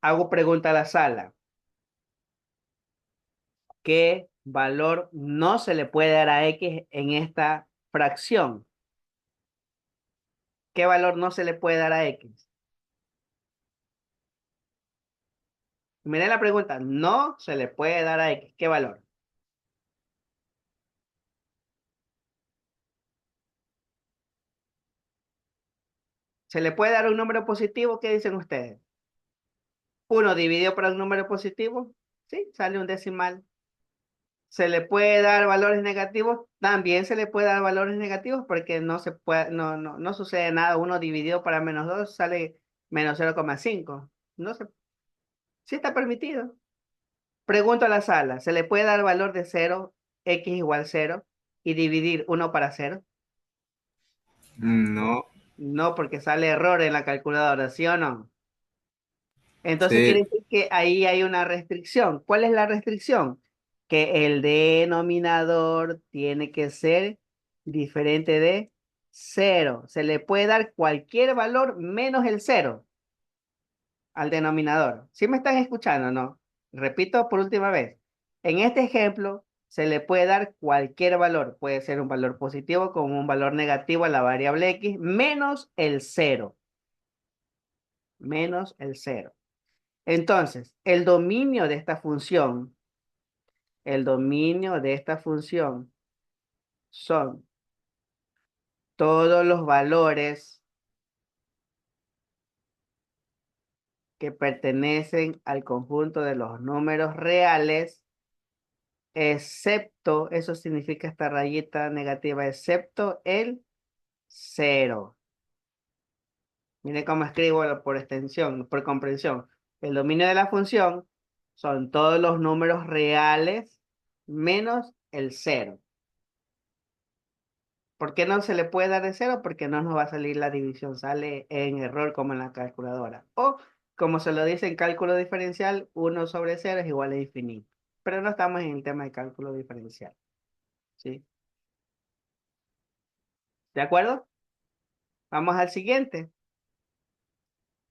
Speaker 1: Hago pregunta a la sala. ¿Qué valor no se le puede dar a x en esta fracción? ¿Qué valor no se le puede dar a x? Miren la pregunta, no se le puede dar a x. ¿Qué valor? ¿Se le puede dar un número positivo? ¿Qué dicen ustedes? 1 dividido por un número positivo, sí, sale un decimal. ¿Se le puede dar valores negativos? También se le puede dar valores negativos porque no se puede, no sucede nada. 1 dividido para -2 sale -0,5. No se, sí está permitido. Pregunto a la sala, ¿se le puede dar valor de 0, x igual 0, y dividir 1 para 0?
Speaker 4: No,
Speaker 1: No, porque sale error en la calculadora, ¿sí o no? Entonces quiere
Speaker 4: sí,
Speaker 1: decir que ahí hay una restricción. ¿Cuál es la restricción? Que el denominador tiene que ser diferente de 0. Se le puede dar cualquier valor menos el 0 al denominador. ¿Sí me están escuchando, no? Repito por última vez. En este ejemplo, se le puede dar cualquier valor. Puede ser un valor positivo como un valor negativo a la variable x, menos el 0. Menos el 0. Entonces, el dominio de esta función son todos los valores que pertenecen al conjunto de los números reales, excepto, eso significa esta rayita negativa, excepto el 0. Mire cómo escribo por extensión, por comprensión. El dominio de la función son todos los números reales menos el 0. ¿Por qué no se le puede dar de 0? Porque no nos va a salir la división, sale en error como en la calculadora. O, como se lo dice en cálculo diferencial, 1 sobre 0 es igual a infinito. Pero no estamos en el tema de cálculo diferencial. ¿Sí? ¿De acuerdo? Vamos al siguiente.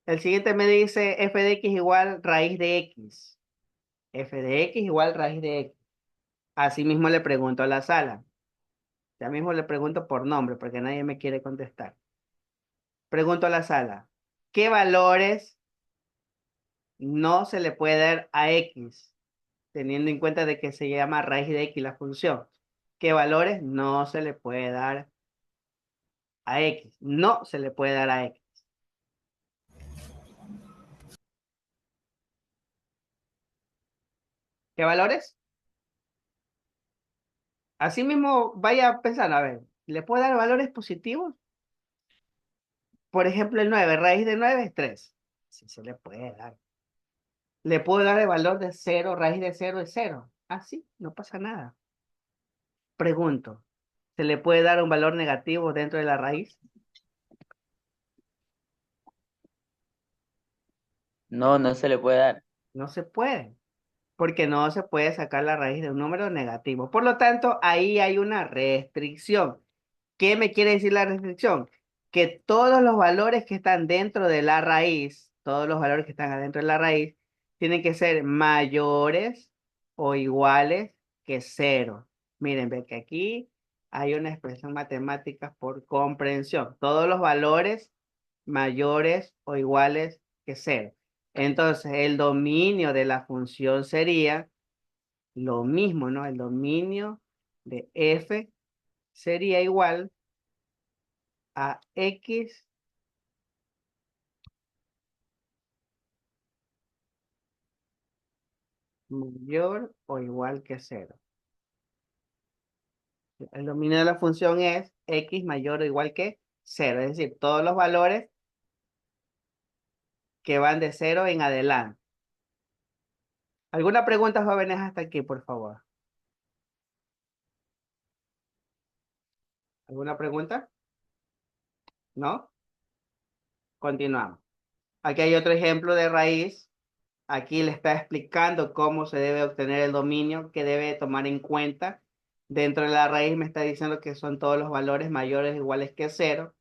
Speaker 1: El siguiente me dice f de x igual raíz de x. F de x igual raíz de x. Así mismo le pregunto a la sala. Ya mismo le pregunto por nombre porque nadie me quiere contestar. Pregunto a la sala. ¿Qué valores no se le puede dar a x, teniendo en cuenta de que se llama raíz de x la función? ¿Qué valores no se le puede dar a x? No se le puede dar a x. ¿Qué valores? Así mismo vaya pensando, a ver, ¿le puedo dar valores positivos? Por ejemplo, el 9, raíz de 9 es 3. Sí se le puede dar. ¿Le puedo dar el valor de 0, raíz de 0 es 0? Ah, sí, no pasa nada. Pregunto, ¿se le puede dar un valor negativo dentro de la raíz?
Speaker 2: No, no se le puede dar.
Speaker 1: No se puede, porque no se puede sacar la raíz de un número negativo. Por lo tanto, ahí hay una restricción. ¿Qué me quiere decir la restricción? Que todos los valores que están dentro de la raíz, todos los valores que están adentro de la raíz, tienen que ser mayores o iguales que 0. Miren, ve que aquí hay una expresión matemática por comprensión. Todos los valores mayores o iguales que 0. Entonces, el dominio de la función sería lo mismo, ¿no? El dominio de f sería igual a x mayor o igual que 0. El dominio de la función es x mayor o igual que 0, es decir, todos los valores que van de 0 en adelante. ¿Alguna pregunta, jóvenes, hasta aquí, por favor? ¿Alguna pregunta? ¿No? Continuamos. Aquí hay otro ejemplo de raíz. Aquí le está explicando cómo se debe obtener el dominio, que debe tomar en cuenta. Dentro de la raíz me está diciendo que son todos los valores mayores o iguales que cero.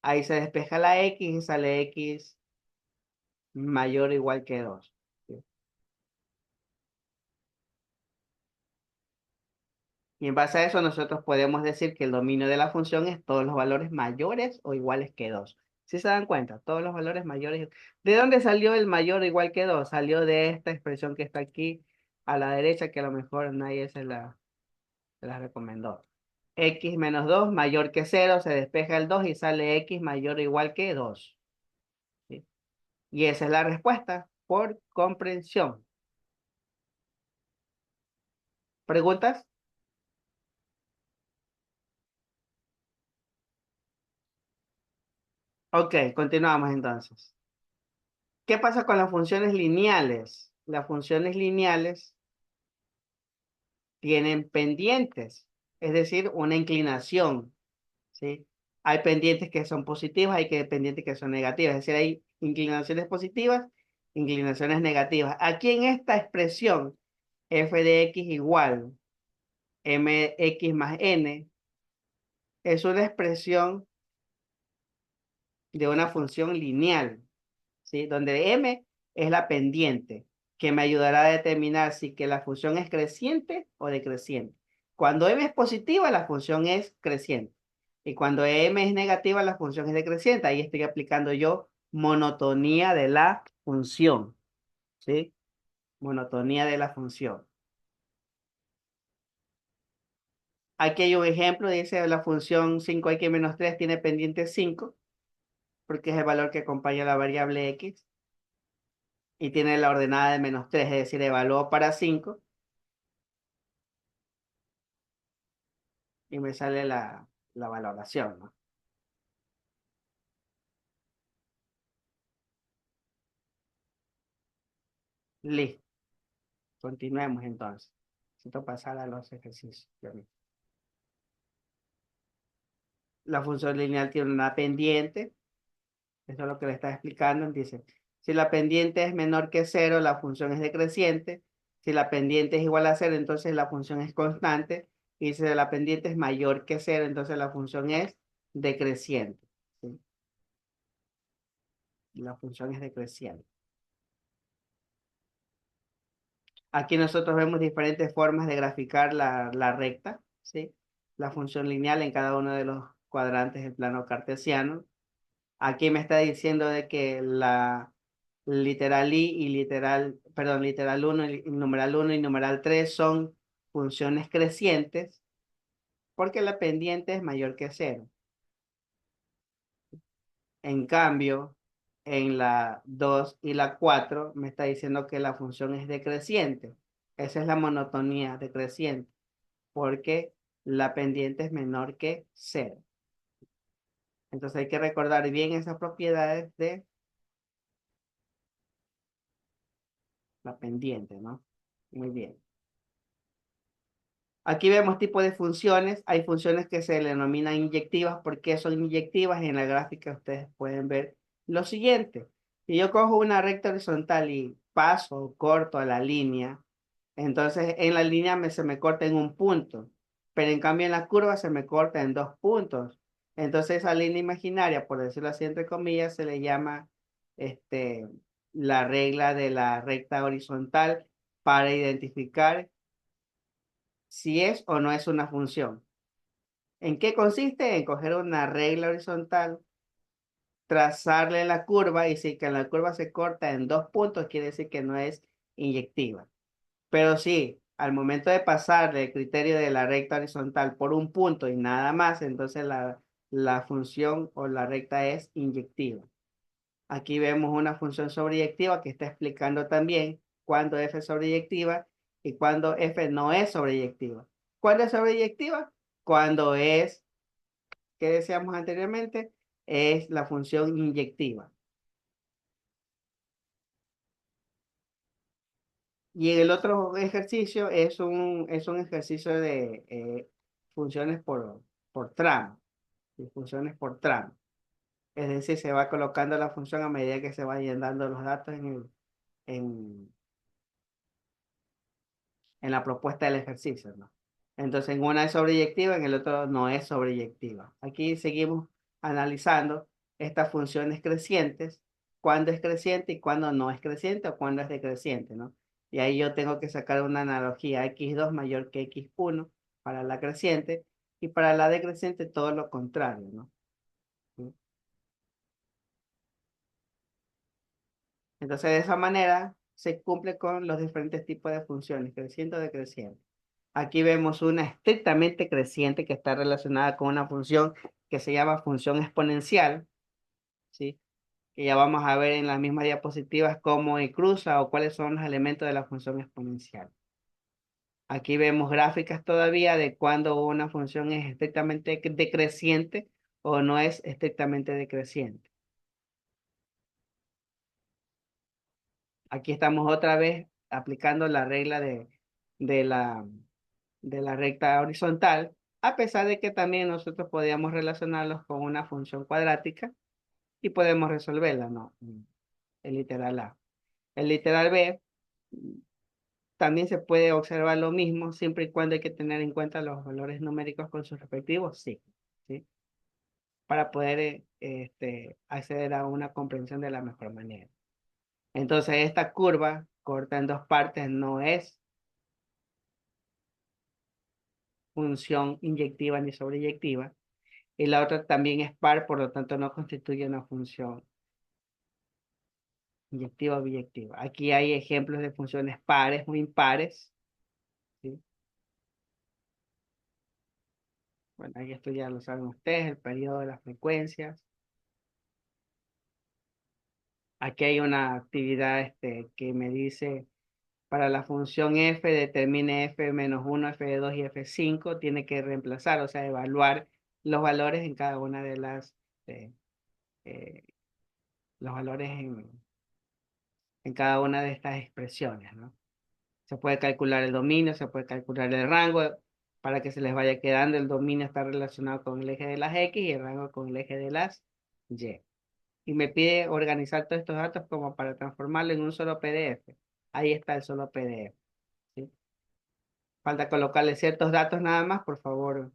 Speaker 1: Ahí se despeja la X y sale X mayor o igual que 2. ¿Sí? Y en base a eso nosotros podemos decir que el dominio de la función es todos los valores mayores o iguales que 2. ¿Sí se dan cuenta? Todos los valores mayores. ¿De dónde salió el mayor o igual que 2? Salió de esta expresión que está aquí a la derecha, que a lo mejor nadie se la recomendó. X menos 2 mayor que 0, se despeja el 2 y sale X mayor o igual que 2. ¿Sí? Y esa es la respuesta por comprensión. ¿Preguntas? Ok, continuamos entonces. ¿Qué pasa con las funciones lineales? Las funciones lineales tienen pendientes, es decir, una inclinación, ¿sí? Hay pendientes que son positivas, pendientes que son negativas, es decir, hay inclinaciones positivas, inclinaciones negativas. Aquí en esta expresión, f de x igual mx más n, es una expresión de una función lineal, ¿sí? Donde m es la pendiente, que me ayudará a determinar si que la función es creciente o decreciente. Cuando m es positiva, la función es creciente. Y cuando m es negativa, la función es decreciente. Ahí estoy aplicando yo monotonía de la función, ¿sí? Monotonía de la función. Aquí hay un ejemplo, dice la función 5x menos 3 tiene pendiente 5, porque es el valor que acompaña a la variable x. Y tiene la ordenada de menos 3, es decir, evalúo para 5 y me sale la valoración, ¿no? Listo, continuemos entonces. Necesito pasar a los ejercicios. La función lineal tiene una pendiente, eso es lo que le está explicando. Dice, si la pendiente es menor que 0, la función es decreciente. Si la pendiente es igual a 0, entonces la función es constante. Y si la pendiente es mayor que 0, entonces la función es decreciente. ¿Sí? La función es decreciente. Aquí nosotros vemos diferentes formas de graficar la recta, ¿sí? La función lineal en cada uno de los cuadrantes del plano cartesiano. Aquí me está diciendo de que la literal i y literal, perdón, literal uno y numeral uno y numeral 3 son funciones crecientes porque la pendiente es mayor que cero. En cambio, en la 2 y la 4 me está diciendo que la función es decreciente. Esa es la monotonía decreciente, porque la pendiente es menor que cero. Entonces hay que recordar bien esas propiedades de la pendiente, ¿no? Muy bien. Aquí vemos tipos de funciones. Hay funciones que se le denominan inyectivas. ¿Por qué son inyectivas? En la gráfica ustedes pueden ver lo siguiente. Si yo cojo una recta horizontal y paso corto a la línea, entonces en la línea se me corta en un punto, pero en cambio en la curva se me corta en dos puntos. Entonces esa línea imaginaria, por decirlo así entre comillas, se le llama este, la regla de la recta horizontal para identificar si es o no es una función. ¿En qué consiste? En coger una regla horizontal, trazarle la curva y si que la curva se corta en dos puntos, quiere decir que no es inyectiva. Pero sí, al momento de pasar el criterio de la recta horizontal por un punto y nada más, entonces la función o la recta es inyectiva. Aquí vemos una función sobreyectiva que está explicando también cuándo f es sobreyectiva y cuándo f no es sobreyectiva. ¿Cuándo es sobreyectiva? Cuando es, que decíamos anteriormente, es la función inyectiva. Y en el otro ejercicio es un ejercicio de funciones por tramo, ¿sí? Funciones por tramo. Es decir, se va colocando la función a medida que se vayan dando los datos en, en la propuesta del ejercicio, ¿no? Entonces, en una es sobreyectiva, en el otro no es sobreyectiva. Aquí seguimos analizando estas funciones crecientes, cuándo es creciente y cuándo no es creciente o cuándo es decreciente, ¿no? Y ahí yo tengo que sacar una analogía x2 mayor que x1 para la creciente y para la decreciente todo lo contrario, ¿no? ¿Sí? Entonces, de esa manera se cumple con los diferentes tipos de funciones, creciente o decreciente. Aquí vemos una estrictamente creciente que está relacionada con una función que se llama función exponencial, ¿sí? Que ya vamos a ver en las mismas diapositivas cómo cruza o cuáles son los elementos de la función exponencial. Aquí vemos gráficas todavía de cuando una función es estrictamente decreciente o no es estrictamente decreciente. Aquí estamos otra vez aplicando la regla de la, de la recta horizontal, a pesar de que también nosotros podíamos relacionarlos con una función cuadrática y podemos resolverla, ¿no? El literal A. El literal B también se puede observar lo mismo, siempre y cuando hay que tener en cuenta los valores numéricos con sus respectivos signos, ¿sí? Para poder acceder a una comprensión de la mejor manera. Entonces, esta curva corta en dos partes no es función inyectiva ni sobreyectiva, y la otra también es par, por lo tanto no constituye una función inyectiva o biyectiva. Aquí hay ejemplos de funciones pares o impares, ¿sí? Bueno, ahí esto ya lo saben ustedes, el periodo de las frecuencias. Aquí hay una actividad que me dice, para la función f, determine f menos 1, f de 2 y f5, tiene que reemplazar, o sea, evaluar los valores en cada una de eh, eh, los valores en cada una de estas expresiones, ¿no? Se puede calcular el dominio, se puede calcular el rango para que se les vaya quedando. El dominio está relacionado con el eje de las X y el rango con el eje de las Y. Y me pide organizar todos estos datos como para transformarlo en un solo PDF. Ahí está el solo PDF, ¿sí? Falta colocarle ciertos datos nada más, por favor.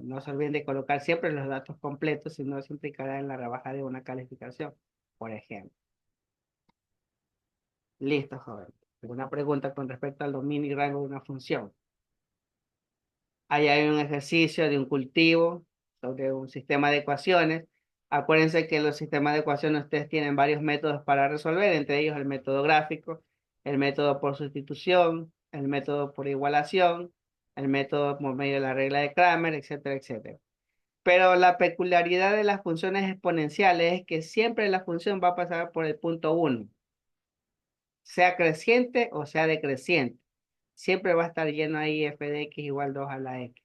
Speaker 1: No se olviden de colocar siempre los datos completos, si no se implicará en la rebaja de una calificación, por ejemplo. Listo, joven. ¿Alguna pregunta con respecto al dominio y rango de una función? Ahí hay un ejercicio de un cultivo sobre un sistema de ecuaciones. Acuérdense que los sistemas de ecuaciones ustedes tienen varios métodos para resolver, entre ellos el método gráfico, el método por sustitución, el método por igualación, el método por medio de la regla de Kramer, etcétera, etcétera. Pero la peculiaridad de las funciones exponenciales es que siempre la función va a pasar por el punto 1, sea creciente o sea decreciente. Siempre va a estar lleno ahí f de x igual 2 a la x.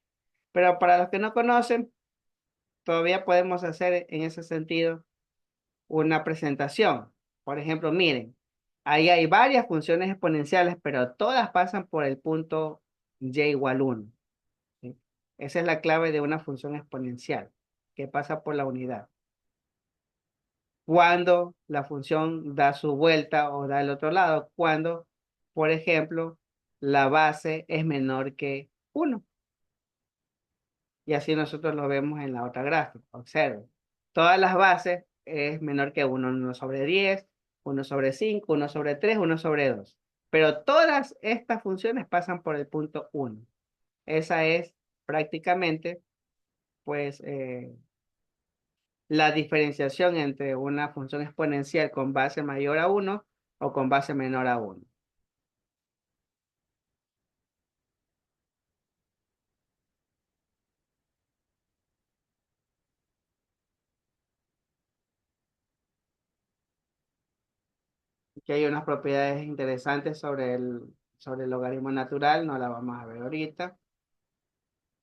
Speaker 1: Pero para los que no conocen, todavía podemos hacer en ese sentido una presentación. Por ejemplo, miren, ahí hay varias funciones exponenciales, pero todas pasan por el punto y igual 1, ¿sí? Esa es la clave de una función exponencial, que pasa por la unidad. Cuando la función da su vuelta o da el otro lado, cuando, por ejemplo, la base es menor que 1. Y así nosotros lo vemos en la otra gráfica. Observen. Todas las bases es menor que 1, 1 sobre 10, 1 sobre 5, 1 sobre 3, 1 sobre 2. Pero todas estas funciones pasan por el punto 1. Esa es prácticamente, pues, la diferenciación entre una función exponencial con base mayor a 1 o con base menor a 1. Aquí hay unas propiedades interesantes sobre el logaritmo natural, no la vamos a ver ahorita.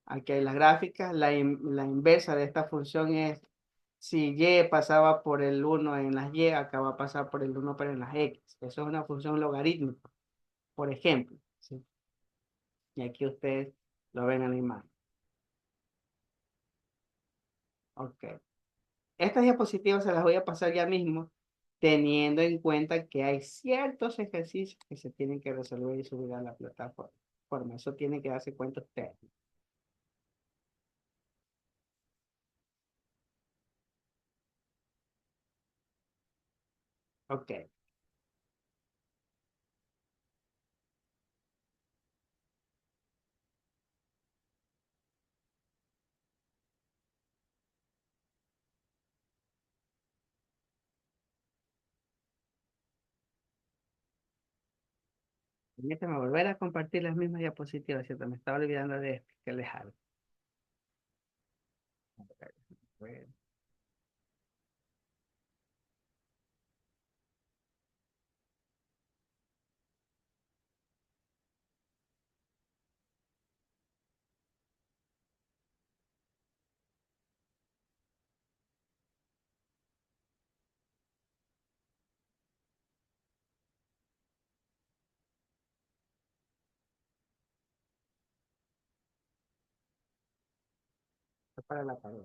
Speaker 1: Aquí hay las gráficas. La inversa de esta función es si y pasaba por el 1 en las y, acá va a pasar por el 1 pero en las x. Eso es una función logarítmica. por ejemplo, ¿sí? Y aquí ustedes lo ven en la imagen. Ok. Estas diapositivas se las voy a pasar ya mismo, teniendo en cuenta que hay ciertos ejercicios que se tienen que resolver y subir a la plataforma. Eso tienen que darse cuenta ustedes. Ok. Permítame volver a compartir las mismas diapositivas, ¿cierto? Me estaba olvidando de que les hago. Bueno, esto para la pared.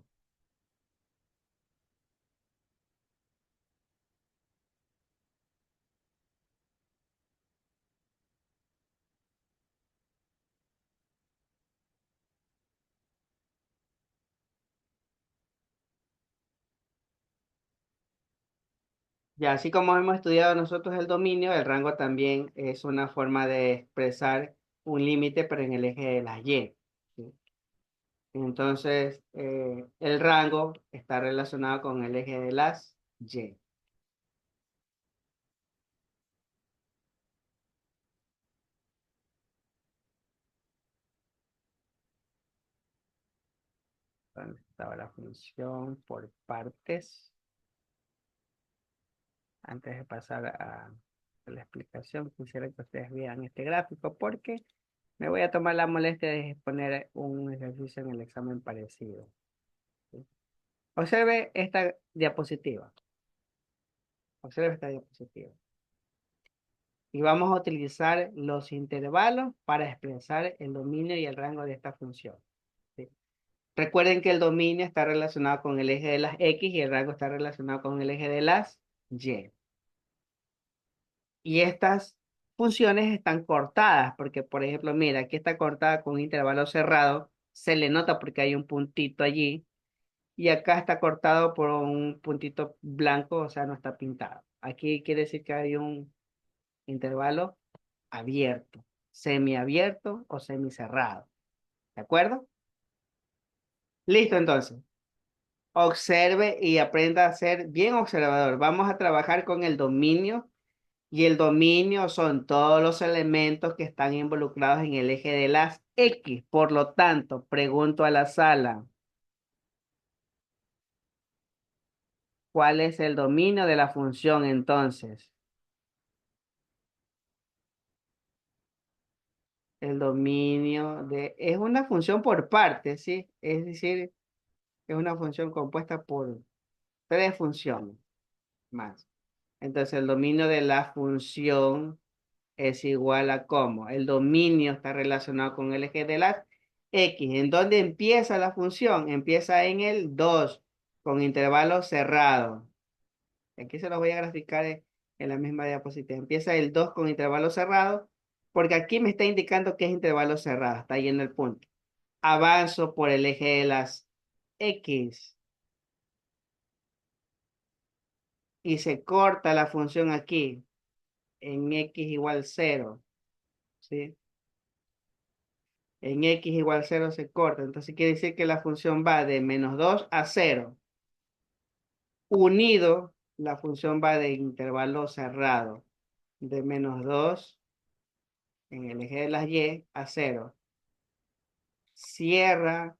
Speaker 1: Ya, así como hemos estudiado nosotros el dominio, el rango también es una forma de expresar un límite, pero en el eje de las Y. ¿Sí? Entonces, el rango está relacionado con el eje de las Y. ¿Dónde estaba la función por partes? Antes de pasar a la explicación, quisiera que ustedes vean este gráfico porque me voy a tomar la molestia de poner un ejercicio en el examen parecido. ¿Sí? Observe esta diapositiva. Observe esta diapositiva. Y vamos a utilizar los intervalos para expresar el dominio y el rango de esta función. ¿Sí? Recuerden que el dominio está relacionado con el eje de las X y el rango está relacionado con el eje de las Y. Y estas funciones están cortadas, porque por ejemplo, mira, aquí está cortada con un intervalo cerrado, se le nota porque hay un puntito allí, y acá está cortado por un puntito blanco, o sea, no está pintado. Aquí quiere decir que hay un intervalo abierto, semiabierto o semicerrado. ¿De acuerdo? Listo, entonces. Observe y aprenda a ser bien observador. Vamos a trabajar con el dominio y el dominio son todos los elementos que están involucrados en el eje de las X. Por lo tanto, pregunto a la sala, ¿cuál es el dominio de la función entonces? El dominio de... Es una función por partes, ¿sí? Es decir, es una función compuesta por tres funciones más. Entonces, el dominio de la función es igual a cómo. El dominio está relacionado con el eje de las X. ¿En dónde empieza la función? Empieza en el 2 con intervalo cerrado. Aquí se los voy a graficar en la misma diapositiva. Empieza el 2 con intervalo cerrado, porque aquí me está indicando que es intervalo cerrado. Está ahí en el punto. Avanzo por el eje de las X y se corta la función aquí en X igual 0. ¿Sí? En X igual 0 se corta. Entonces quiere decir que la función va de -2 a 0. Unido, la función va de intervalo cerrado. De -2 en el eje de las Y a 0. Cierra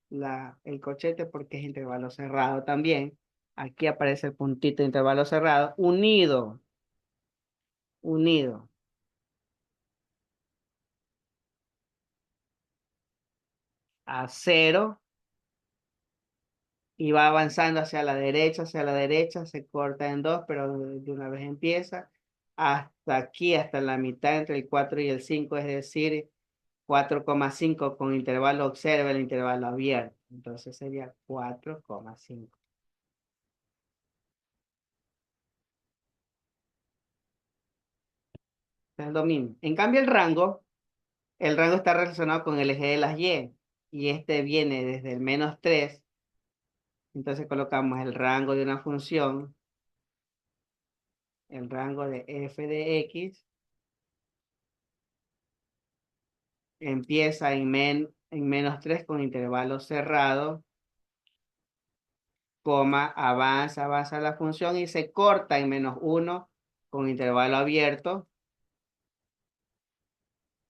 Speaker 1: el cochete porque es intervalo cerrado también. Aquí aparece el puntito de intervalo cerrado. Unido. Unido a 0. Y va avanzando hacia la derecha, se corta en dos, pero de una vez empieza. hasta aquí, hasta la mitad entre el 4 y el 5, es decir, 4,5 con intervalo, observa el intervalo abierto. Entonces sería 4,5. El dominio. En cambio, el rango está relacionado con el eje de las y este viene desde el -3. Entonces colocamos el rango de una función, el rango de f de x, empieza en -3 con intervalo cerrado, coma, avanza la función y se corta en -1 con intervalo abierto.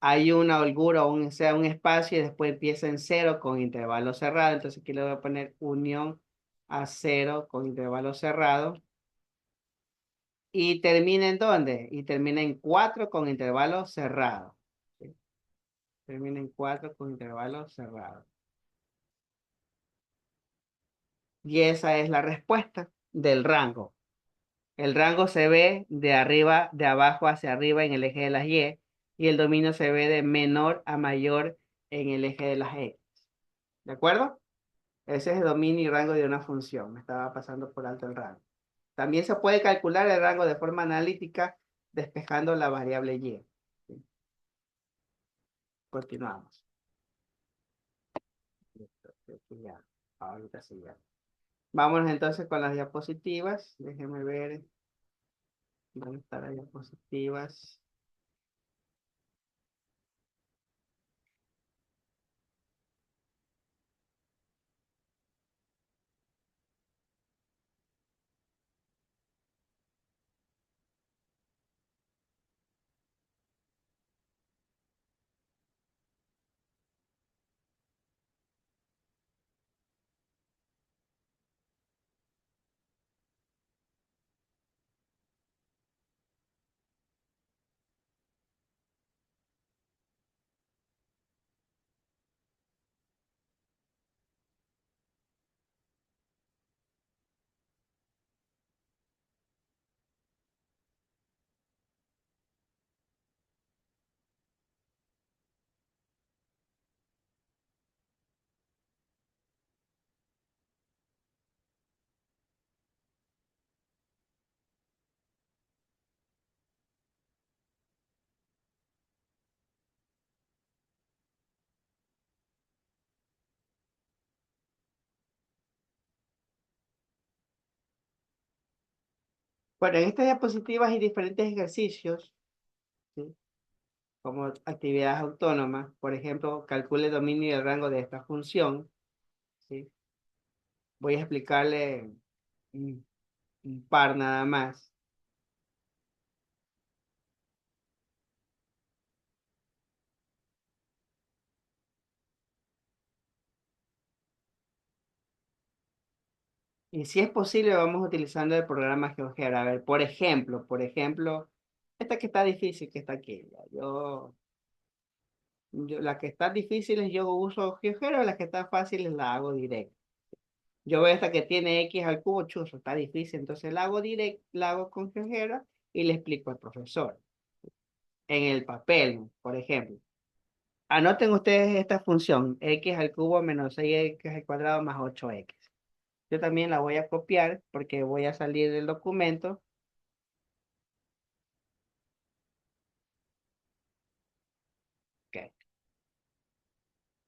Speaker 1: Hay una holgura o sea, un espacio y después empieza en 0 con intervalo cerrado. Entonces aquí le voy a poner unión a 0 con intervalo cerrado. ¿Y termina en dónde? Y termina en 4 con intervalo cerrado. ¿Sí? Termina en 4 con intervalo cerrado. Y esa es la respuesta del rango. El rango se ve de arriba, de abajo hacia arriba en el eje de las y el dominio se ve de menor a mayor en el eje de las X. ¿De acuerdo? Ese es el dominio y rango de una función. Me estaba pasando por alto el rango. También se puede calcular el rango de forma analítica despejando la variable y. ¿Sí? Continuamos. Listo, ya. Ahorita sí ya. Vámonos entonces con las diapositivas. Déjenme ver dónde están las diapositivas. Bueno, en estas diapositivas hay diferentes ejercicios, ¿sí? Como actividades autónomas. Por ejemplo, calcule el dominio y el rango de esta función, ¿sí? Voy a explicarle un, un par nada más. Y si es posible, vamos utilizando el programa GeoGebra. A ver, por ejemplo, esta que está difícil, que está aquí. Ya. La que está difícil es yo uso GeoGebra, la que está fácil la hago directo. Yo veo esta que tiene x al cubo, chuzo, está difícil, entonces la hago directo, la hago con GeoGebra y le explico al profesor. En el papel, por ejemplo. Anoten ustedes esta función, x al cubo menos 6x al cuadrado más 8x. Yo también la voy a copiar porque voy a salir del documento. Ok.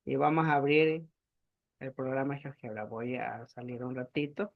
Speaker 1: Y vamos a abrir el programa GeoGebra. Voy a salir un ratito.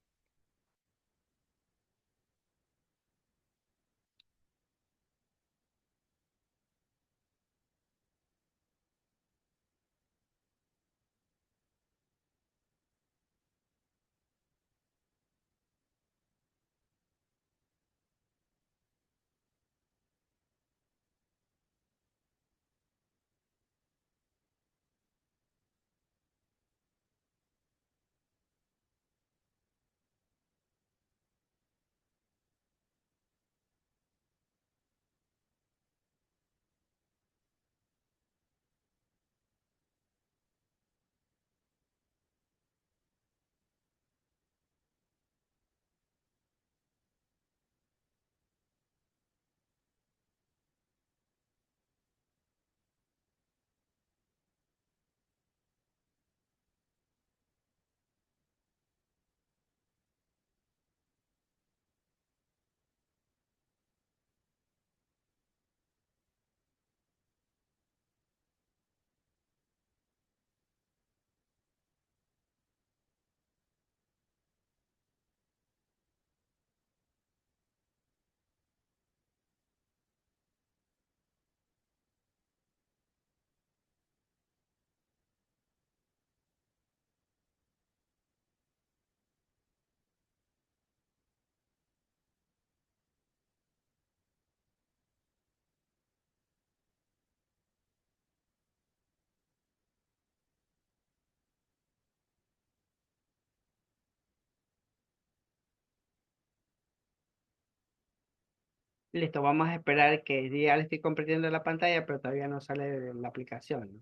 Speaker 1: Listo, vamos a esperar que ya le estoy compartiendo la pantalla, pero todavía no sale de la aplicación, ¿no?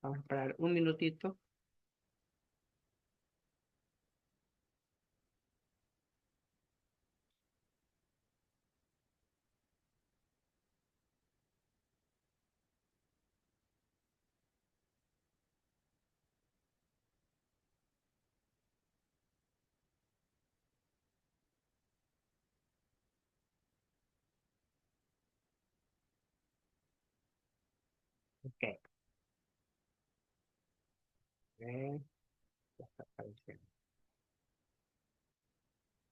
Speaker 1: Vamos a esperar un minutito. Ok. Ya está apareciendo.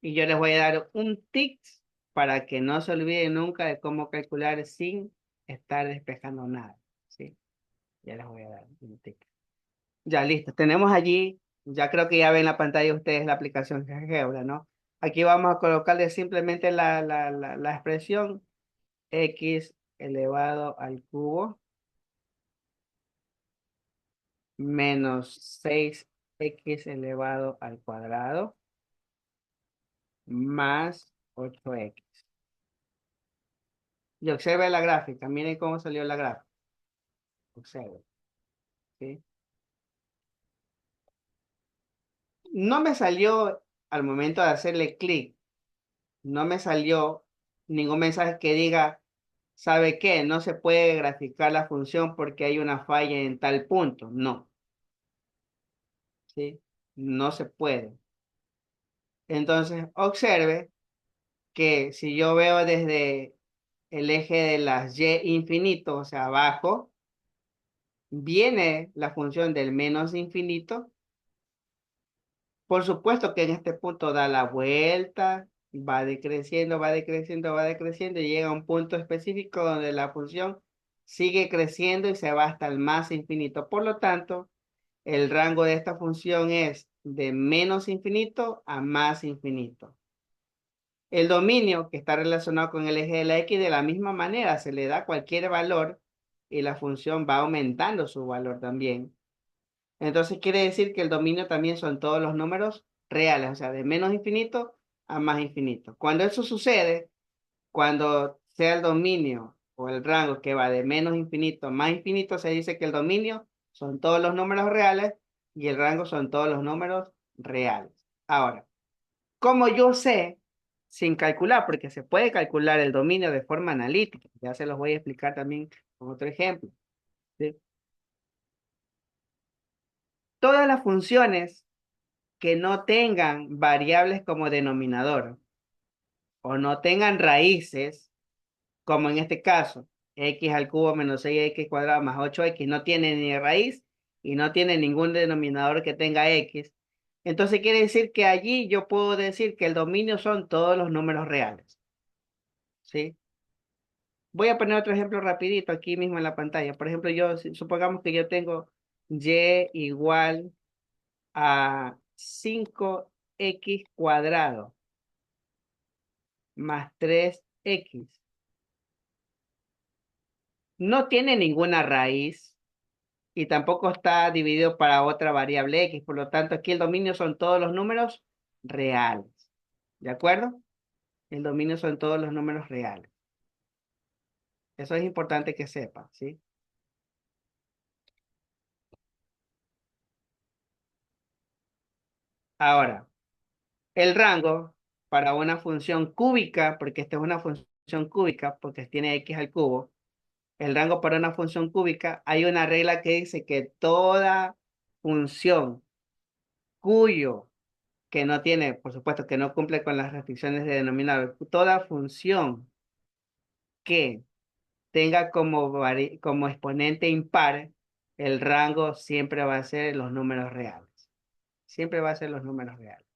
Speaker 1: Y yo les voy a dar un tips para que no se olviden nunca de cómo calcular sin estar despejando nada, ¿sí? Ya les voy a dar un tip. Ya, listo. Tenemos allí, ya creo que ya ven en la pantalla ustedes la aplicación GeoGebra, ¿no? Aquí vamos a colocarle simplemente la expresión x elevado al cubo menos 6x elevado al cuadrado más 8x. Y observe la gráfica, miren cómo salió la gráfica. Observe, ¿sí? No me salió al momento de hacerle clic, no me salió ningún mensaje que diga, ¿sabe qué? No se puede graficar la función porque hay una falla en tal punto. No, ¿sí? No se puede. Entonces, observe que si yo veo desde el eje de las y infinito, o sea, abajo, viene la función del menos infinito. Por supuesto que en este punto da la vuelta, va decreciendo, va decreciendo, va decreciendo y llega a un punto específico donde la función sigue creciendo y se va hasta el más infinito. Por lo tanto, el rango de esta función es de menos infinito a más infinito. El dominio que está relacionado con el eje de la x de la misma manera se le da cualquier valor y la función va aumentando su valor también. Entonces quiere decir que el dominio también son todos los números reales, o sea, de menos infinito a más infinito. Cuando eso sucede, cuando sea el dominio o el rango que va de menos infinito a más infinito, se dice que el dominio son todos los números reales y el rango son todos los números reales. Ahora, ¿cómo yo sé sin calcular? Porque se puede calcular el dominio de forma analítica. Ya se los voy a explicar también con otro ejemplo, ¿sí? Todas las funciones que no tengan variables como denominador o no tengan raíces, como en este caso, x al cubo menos 6x cuadrado más 8x, no tiene ni raíz y no tiene ningún denominador que tenga x. Entonces quiere decir que allí yo puedo decir que el dominio son todos los números reales, ¿sí? Voy a poner otro ejemplo rapidito aquí mismo en la pantalla. Por ejemplo, supongamos que yo tengo y igual a 5x cuadrado más 3x. No tiene ninguna raíz y tampoco está dividido para otra variable x. Por lo tanto, aquí el dominio son todos los números reales. ¿De acuerdo? El dominio son todos los números reales. Eso es importante que sepa, ¿sí? Ahora, el rango para una función cúbica, porque esta es una función cúbica, porque tiene x al cubo, el rango para una función cúbica, hay una regla que dice que toda función cuyo que no tiene, por supuesto, que no cumple con las restricciones de denominador, toda función que tenga como exponente impar, el rango siempre va a ser los números reales. Siempre va a ser los números reales.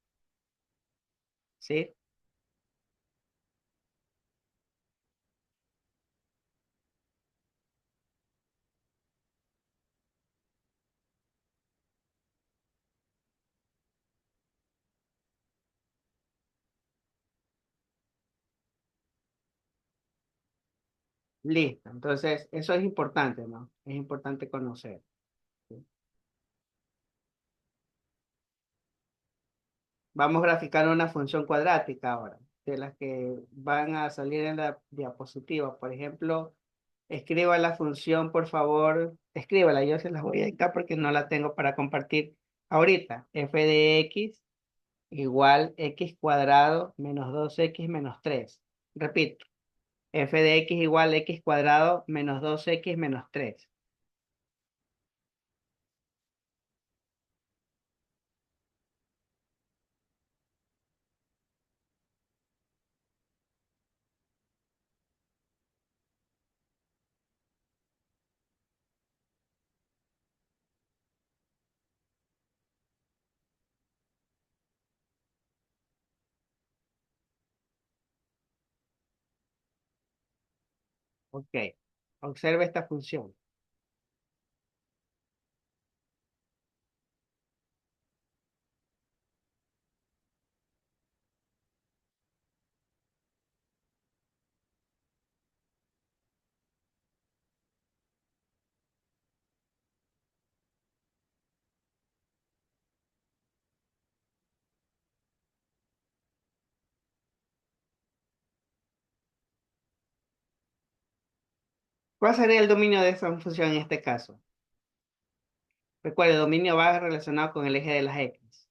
Speaker 1: ¿Sí? Listo. Entonces, eso es importante, ¿no? Es importante conocer. ¿Sí? Vamos a graficar una función cuadrática ahora. de las que van a salir en la diapositiva. Por ejemplo, escriba la función, por favor, escríbala, yo se las voy a dictar porque no la tengo para compartir ahorita. F de x igual x cuadrado menos 2x menos 3. Repito, f de x igual x cuadrado menos 2x menos 3. Ok, observe esta función. ¿Cuál sería el dominio de esta función en este caso? Recuerde, el dominio va relacionado con el eje de las X.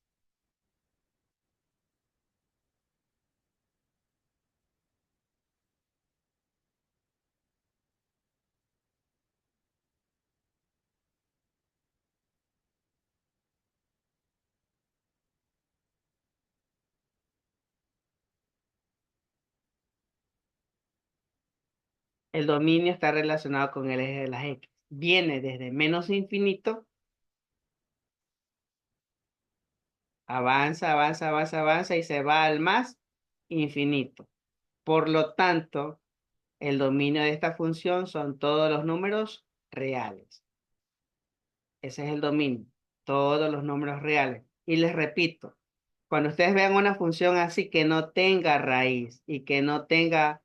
Speaker 1: El dominio está relacionado con el eje de las X. Viene desde menos infinito, avanza, avanza, avanza, avanza y se va al más infinito. Por lo tanto, el dominio de esta función son todos los números reales. Ese es el dominio, todos los números reales. Y les repito, cuando ustedes vean una función así que no tenga raíz y que no tenga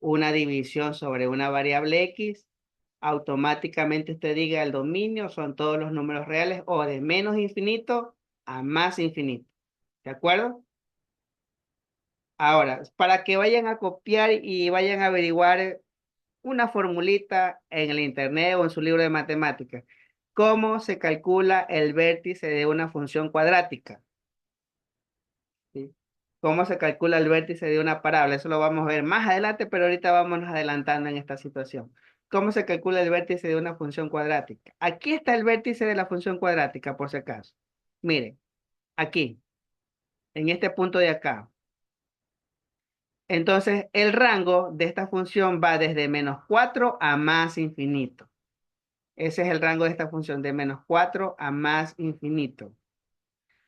Speaker 1: una división sobre una variable X, automáticamente usted diga el dominio son todos los números reales o de menos infinito a más infinito. ¿De acuerdo? Ahora, para que vayan a copiar y vayan a averiguar una formulita en el internet o en su libro de matemáticas. ¿Cómo se calcula el vértice de una función cuadrática? ¿Sí? ¿Cómo se calcula el vértice de una parábola? Eso lo vamos a ver más adelante, pero ahorita vamos adelantando en esta situación. ¿Cómo se calcula el vértice de una función cuadrática? Aquí está el vértice de la función cuadrática, por si acaso. Miren, aquí, en este punto de acá. Entonces, el rango de esta función va desde -4 a más infinito. Ese es el rango de esta función, de -4 a más infinito.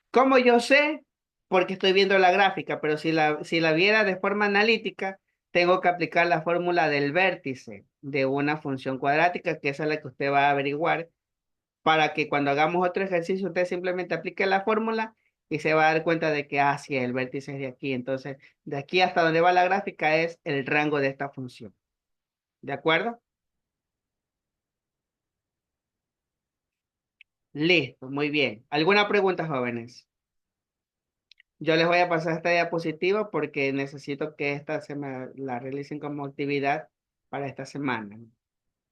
Speaker 1: ¿Cómo yo sé? Porque estoy viendo la gráfica, pero si la viera de forma analítica, tengo que aplicar la fórmula del vértice de una función cuadrática, que esa es la que usted va a averiguar, para que cuando hagamos otro ejercicio, usted simplemente aplique la fórmula y se va a dar cuenta de que, sí, el vértice es de aquí. Entonces, de aquí hasta donde va la gráfica es el rango de esta función. ¿De acuerdo? Listo, muy bien. ¿Alguna pregunta, jóvenes? Yo les voy a pasar esta diapositiva porque necesito que esta se me la realicen como actividad para esta semana.